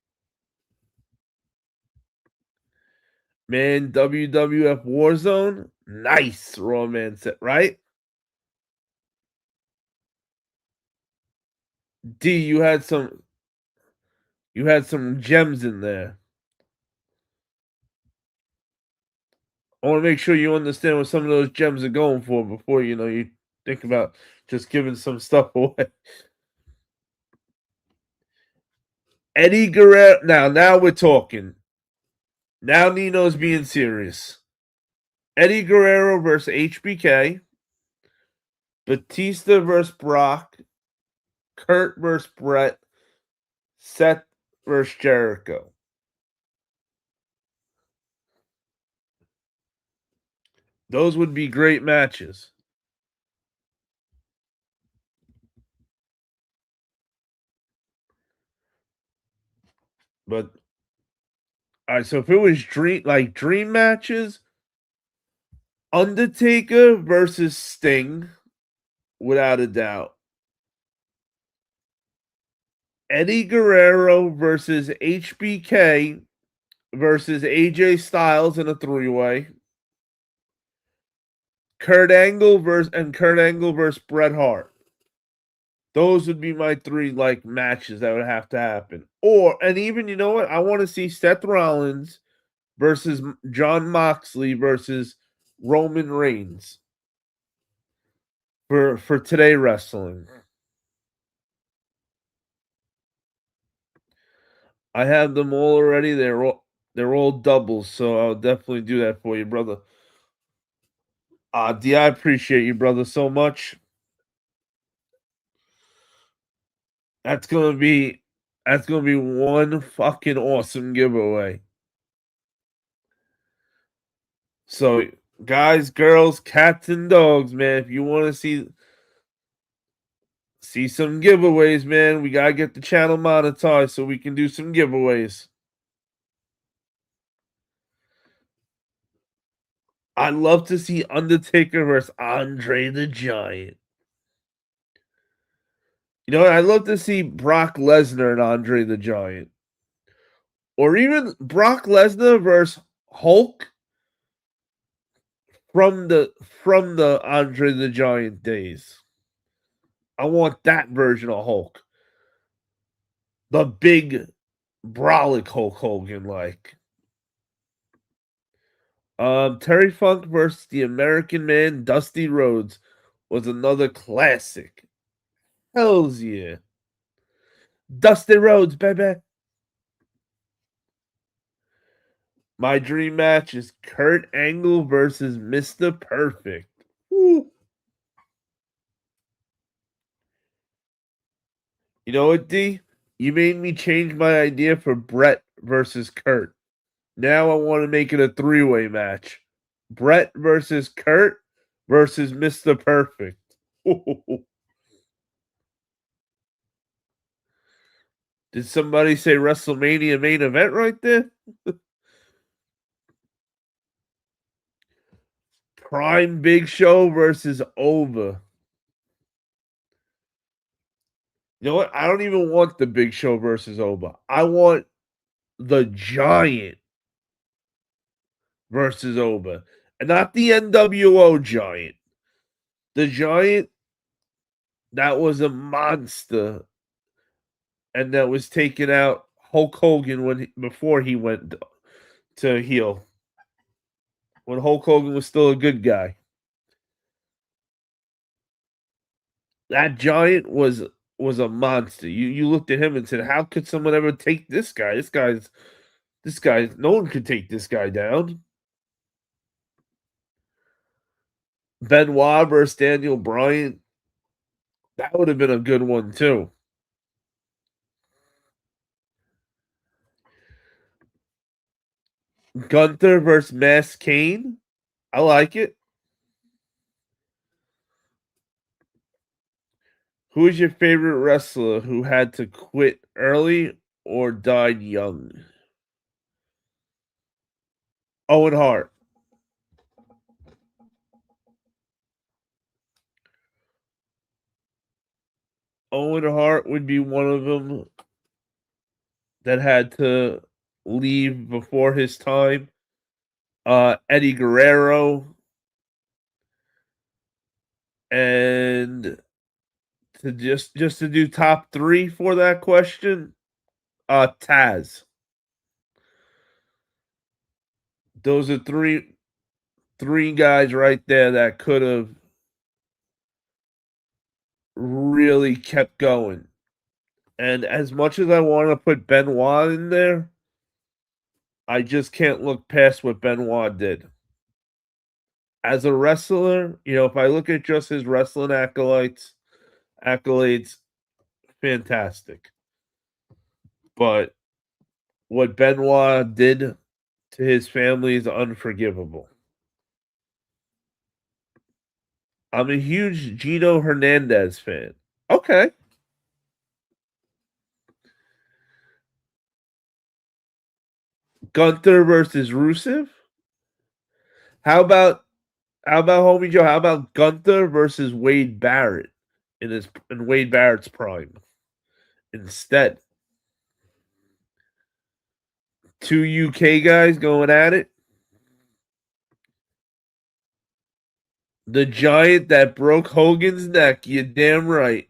Man, WWF Warzone, nice romance, right? D, you had some gems in there. I want to make sure you understand what some of those gems are going for before you think about just giving some stuff away. Eddie Guerrero. Now we're talking. Now Nino's being serious. Eddie Guerrero versus HBK. Batista versus Brock. Kurt versus Brett. Seth versus Jericho. Those would be great matches. But all right, so if it was dream matches, Undertaker versus Sting, without a doubt. Eddie Guerrero versus HBK versus AJ Styles in a three-way. Kurt Angle versus Bret Hart. Those would be my three like matches that would have to happen. And even you know what? I want to see Seth Rollins versus John Moxley versus Roman Reigns for Today Wrestling. I have them all already. They're all doubles, so I'll definitely do that for you, brother. D, I appreciate you, brother, so much. That's gonna be one fucking awesome giveaway. So, guys, girls, cats, and dogs, man, if you want to see some giveaways, man, we gotta get the channel monetized so we can do some giveaways. I'd love to see Undertaker versus Andre the Giant. You know what? I'd love to see Brock Lesnar and Andre the Giant. Or even Brock Lesnar versus Hulk from the Andre the Giant days. I want that version of Hulk. The big brolic Hulk Hogan like. Terry Funk versus the American Man Dusty Rhodes was another classic. Hells yeah. Dusty Rhodes, baby. My dream match is Kurt Angle versus Mr. Perfect. Woo. You know what, D? You made me change my idea for Brett versus Kurt. Now I want to make it a three-way match. Brett versus Kurt versus Mr. Perfect. Did somebody say WrestleMania main event right there? Prime Big Show versus Over. You know what? I don't even want the Big Show versus Over. I want the Giant versus Over. And not the NWO Giant. The Giant that was a monster and that was taking out Hulk Hogan before he went to heel. When Hulk Hogan was still a good guy. That Giant was a monster. You looked at him and said, "How could someone ever take this guy? This guy. No one could take this guy down." Benoit versus Daniel Bryan. That would have been a good one too. Gunther versus Mass Kane. I like it. Who is your favorite wrestler who had to quit early or died young? Owen Hart. Owen Hart would be one of them that had to leave before his time. Eddie Guerrero, and to just to do top three for that question, Taz. Those are three guys right there that could have really kept going. And as much as I want to put Benoit in there, I just can't look past what Benoit did. As a wrestler, if I look at just his wrestling accolades, fantastic. But what Benoit did to his family is unforgivable. I'm a huge Gino Hernandez fan. Okay. Gunther versus Rusev? How about How about homie Joe? How about Gunther versus Wade Barrett in Wade Barrett's prime? Instead, two UK guys going at it. The giant that broke Hogan's neck. You damn right.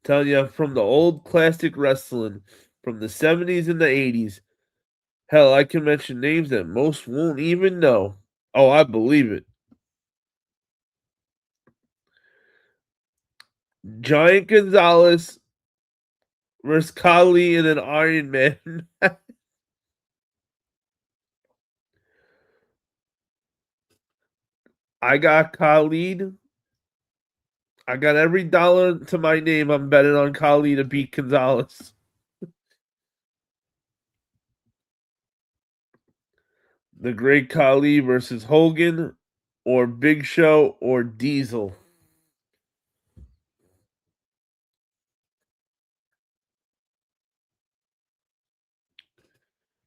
Telling you from the old classic wrestling from the 70s and the 80s. Hell, I can mention names that most won't even know. Oh, I believe it. Giant Gonzalez versus Kali in an Iron Man. I got Khalid. I got every dollar to my name. I'm betting on Kali to beat Gonzalez. The Great Khali versus Hogan, or Big Show, or Diesel.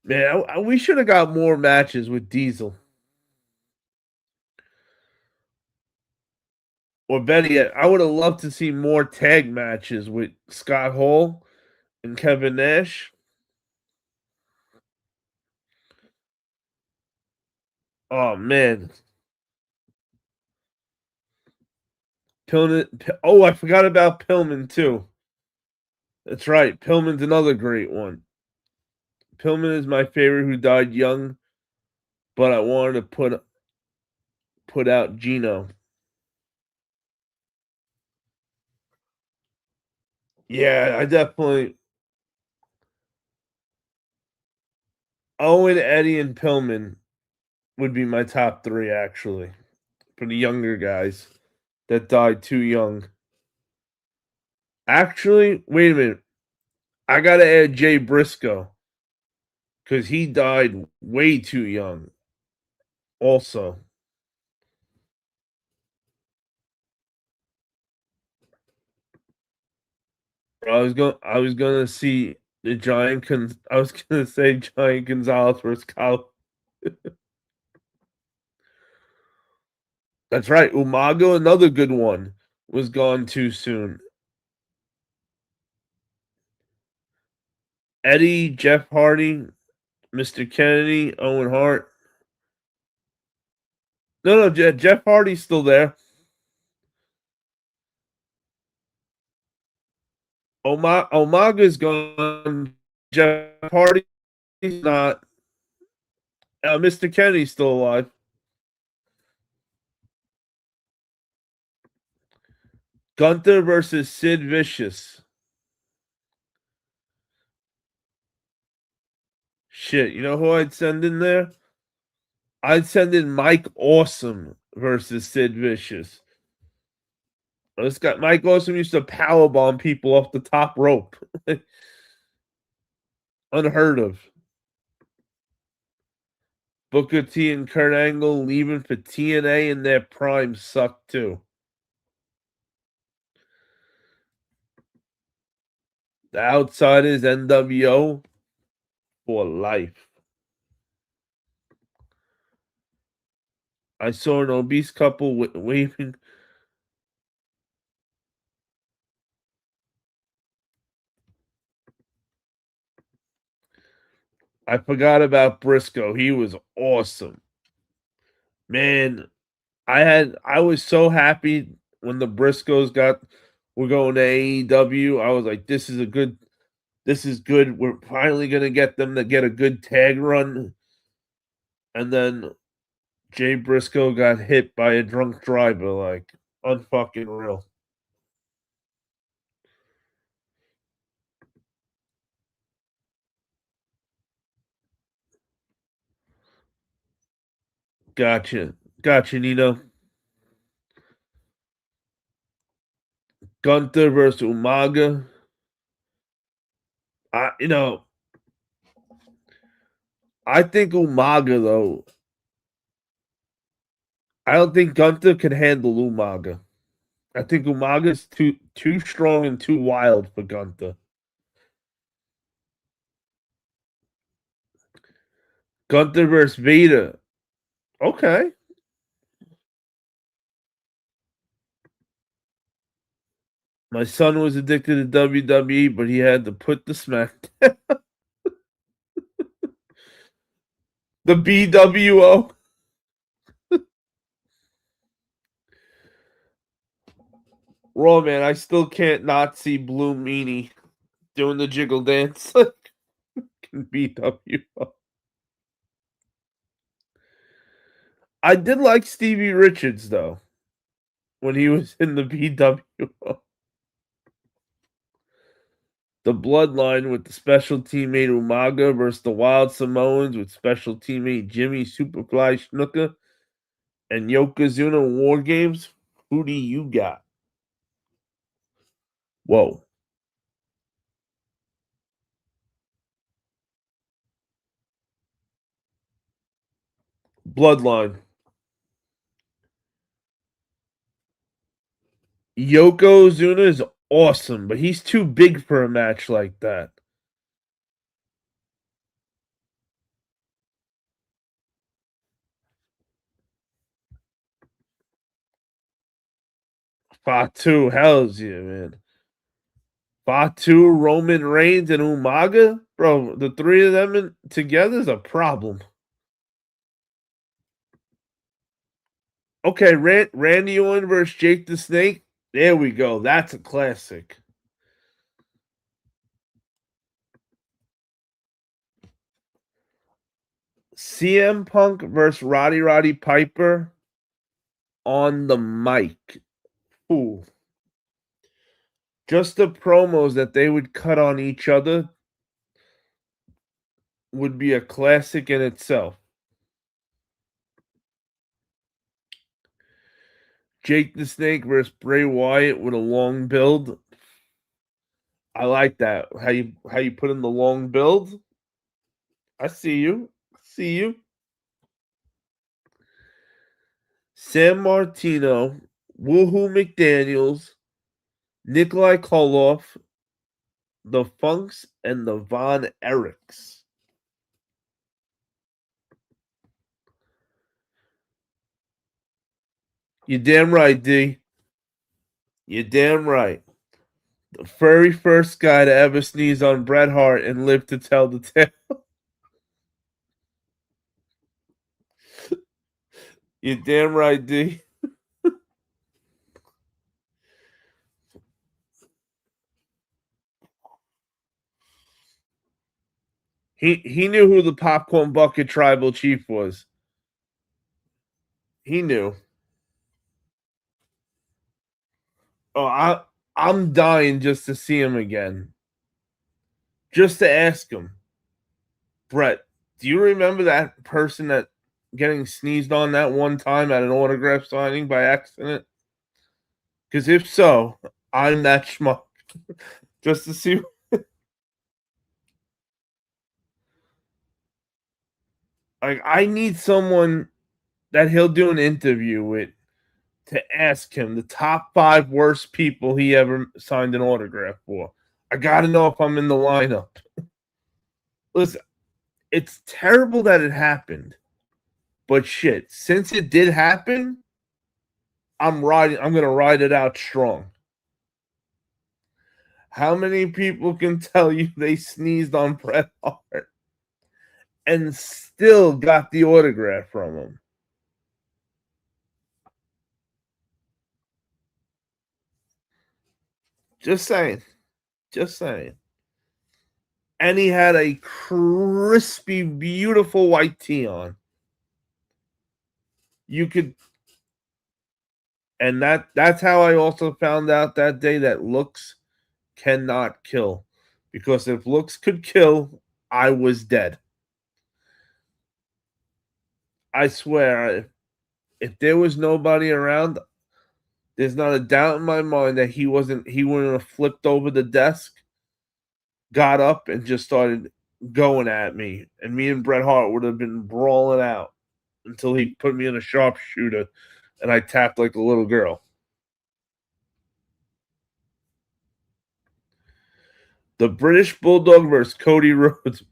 Man, we should have got more matches with Diesel. Or better yet, I would have loved to see more tag matches with Scott Hall and Kevin Nash. Oh man, Pillman. Oh, I forgot about Pillman too. That's right. Pillman's another great one. Pillman is my favorite, who died young, but I wanted to put out Gino. Yeah, I definitely Owen, Eddie, and Pillman would be my top three actually for the younger guys that died too young. Actually, wait a minute. I gotta add Jay Briscoe because he died way too young. Also, I was gonna see the I was gonna say Giant Gonzalez versus Kyle. That's right. Umaga, another good one, was gone too soon. Eddie, Jeff Hardy, Mr. Kennedy, Owen Hart. No, Jeff Hardy's still there. Omaga's gone. Jeff Hardy's not. Mr. Kennedy's still alive. Gunther versus Sid Vicious. Shit, you know who I'd send in there? I'd send in Mike Awesome versus Sid Vicious. This guy, Mike Awesome, used to powerbomb people off the top rope. Unheard of. Booker T and Kurt Angle leaving for TNA in their prime sucked too. The Outsiders, NWO, for life. I saw an obese couple waving. I forgot about Briscoe. He was awesome. Man, I was so happy when the Briscoes were going to AEW. I was like, this is good. We're finally gonna get them to get a good tag run. And then Jay Briscoe got hit by a drunk driver, like unfucking real. Gotcha. Gotcha, Nino. Gunther versus Umaga. You know, I think Umaga though. I don't think Gunther can handle Umaga. I think Umaga's too strong and too wild for Gunther. Gunther versus Vader. Okay. My son was addicted to WWE, but he had to put the smack. The BWO. Raw, man, I still can't not see Blue Meanie doing the jiggle dance like BWO. I did like Stevie Richards, though, when he was in the BWO. The Bloodline with the special teammate Umaga versus the Wild Samoans with special teammate Jimmy Superfly Snuka and Yokozuna War Games. Who do you got? Whoa. Bloodline. Yokozuna is awesome, but he's too big for a match like that. Fatu, hell's yeah, man. Fatu, Roman Reigns, and Umaga? Bro, the three of them together is a problem. Okay, Randy Orton versus Jake the Snake. There we go. That's a classic. CM Punk versus Roddy Piper on the mic. Ooh. Just the promos that they would cut on each other would be a classic in itself. Jake the Snake versus Bray Wyatt with a long build. I like that. How you put in the long build? I see you. See you. San Martino, Woohoo McDaniels, Nikolai Koloff, the Funks, and the Von Erichs. You damn right, D. You damn right. The very first guy to ever sneeze on Bret Hart and live to tell the tale. You damn right, D. He knew who the popcorn bucket tribal chief was. He knew. Oh, I'm dying just to see him again. Just to ask him. Brett, do you remember that person that getting sneezed on that one time at an autograph signing by accident? Because if so, I'm that schmuck. Just to see. Like, I need someone that he'll do an interview with to ask him the top 5 worst people he ever signed an autograph for. I got to know if I'm in the lineup. Listen, it's terrible that it happened, but shit, since it did happen, I'm gonna ride it out strong. How many people can tell you they sneezed on Bret Hart and still got the autograph from him? Just saying. Just saying. And he had a crispy, beautiful white tee on. You could, and that's how I also found out that day that looks cannot kill. Because if looks could kill, I was dead. I swear, if there was nobody around, there's not a doubt in my mind that he wouldn't have flipped over the desk, got up, and just started going at me. And me and Bret Hart would have been brawling out until he put me in a sharpshooter and I tapped like a little girl. The British Bulldog versus Cody Rhodes.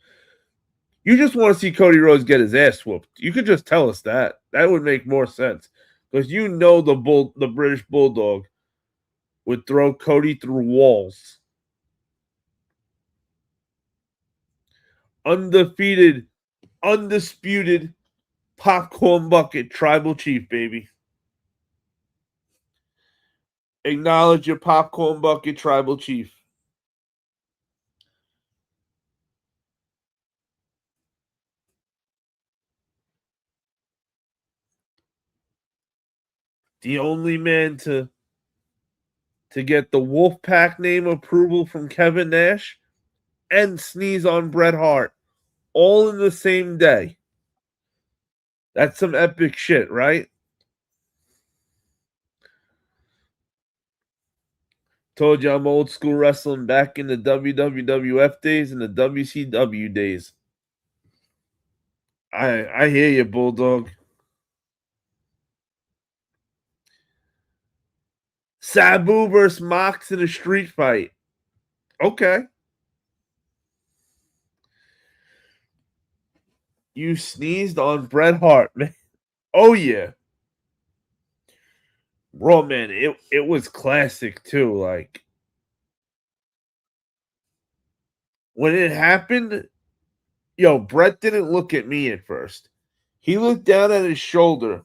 You just want to see Cody Rhodes get his ass whooped. You could just tell us that. That would make more sense. Because you know the British Bulldog would throw Cody through walls. Undefeated, undisputed popcorn bucket tribal chief, baby. Acknowledge your popcorn bucket tribal chief. The only man to get the Wolfpack name approval from Kevin Nash and sneeze on Bret Hart all in the same day. That's some epic shit, right? Told you I'm old school wrestling back in the WWF days and the WCW days. I hear you, Bulldog. Sabu versus Mox in a street fight. Okay. You sneezed on Bret Hart, man. Oh yeah. Bro, man, it was classic too. Like when it happened, yo, Bret didn't look at me at first. He looked down at his shoulder.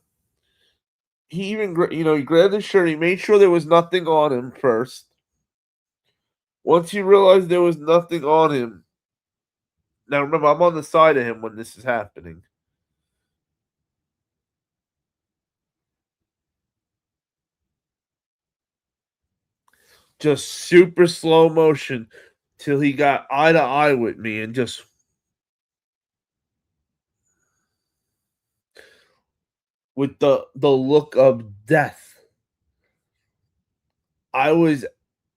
He even, he grabbed his shirt. He made sure there was nothing on him first. Once he realized there was nothing on him, now remember, I'm on the side of him when this is happening. Just super slow motion till he got eye to eye with me and just with the look of death. I was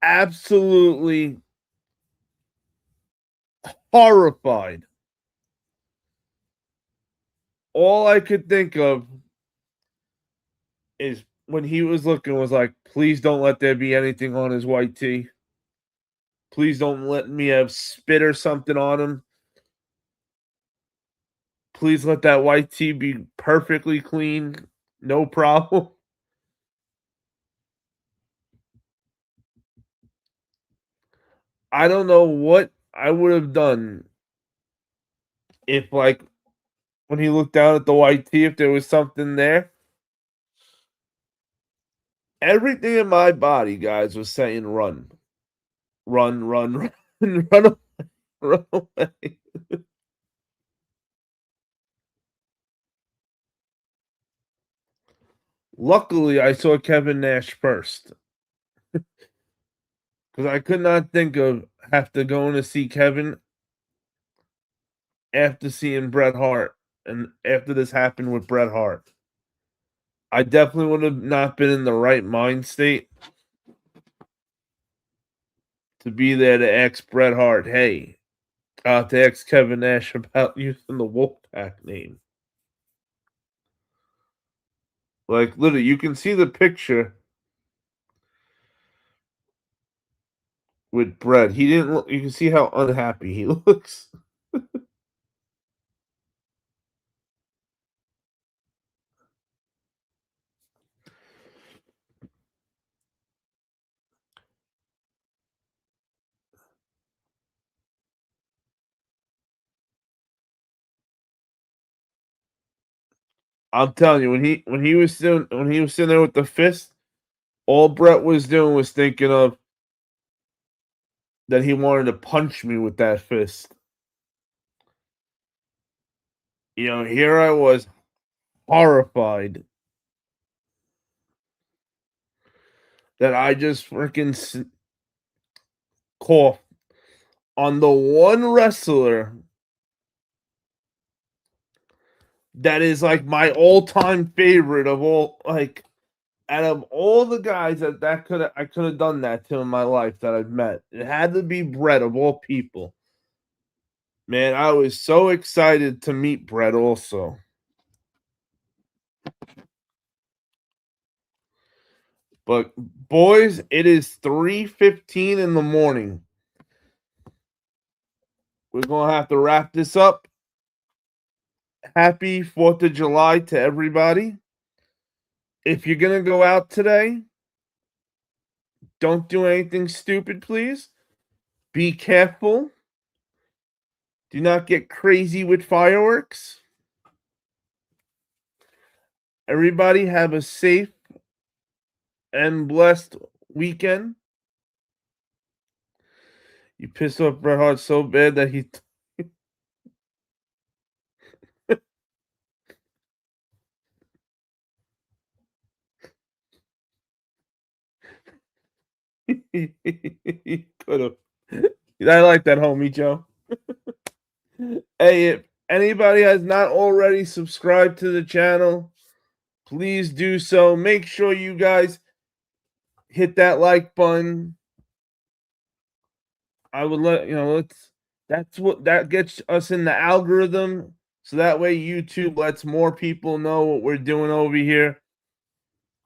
absolutely horrified. All I could think of is when he was looking was like, please don't let there be anything on his white tee. Please don't let me have spit or something on him. Please let that white tee be perfectly clean. No problem. I don't know what I would have done if, like, when he looked down at the white tee, if there was something there. Everything in my body, guys, was saying run. Run, run, run, run away, run away. Luckily, I saw Kevin Nash first because I could not think of after going to see Kevin after seeing Bret Hart and after this happened with Bret Hart. I definitely would have not been in the right mind state to be there to ask Bret Hart, hey, to ask Kevin Nash about using the Wolfpack name. Like, literally, you can see the picture with Bret. He didn't look, you can see how unhappy he looks. I'm telling you, when he was sitting there with the fist, all Bret was doing was thinking of that he wanted to punch me with that fist. Here I was horrified that I just freaking coughed on the one wrestler that is like my all-time favorite of all, like out of all the guys that I could have done that to in my life that I've met. It had to be Bret of all people. Man, I was so excited to meet Bret also. But boys, it is 3:15 in the morning. We're gonna have to wrap this up. Happy 4th of July to everybody. If you're going to go out today, don't do anything stupid, please. Be careful. Do not get crazy with fireworks. Everybody have a safe and blessed weekend. You pissed off Bret Hart so bad that he he could have. I like that, homie Joe. Hey, if anybody has not already subscribed to the channel, please do so. Make sure you guys hit that like button. I would let you know. That's what that gets us in the algorithm, so that way YouTube lets more people know what we're doing over here.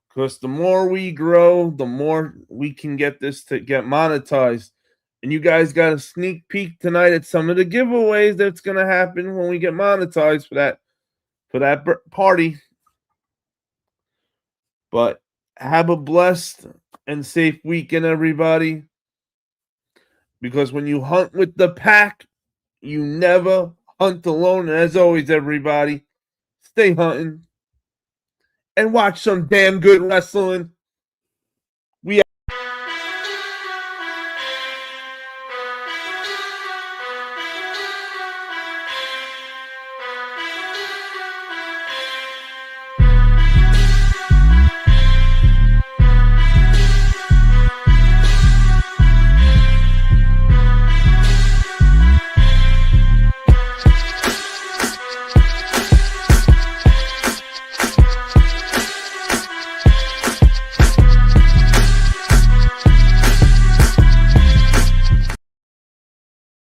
Because the more we grow, the more we can get this to get monetized. And you guys got a sneak peek tonight at some of the giveaways that's gonna happen when we get monetized for that party. But have a blessed and safe weekend, everybody. Because when you hunt with the pack, you never hunt alone. And as always, everybody, stay hunting and watch some damn good wrestling.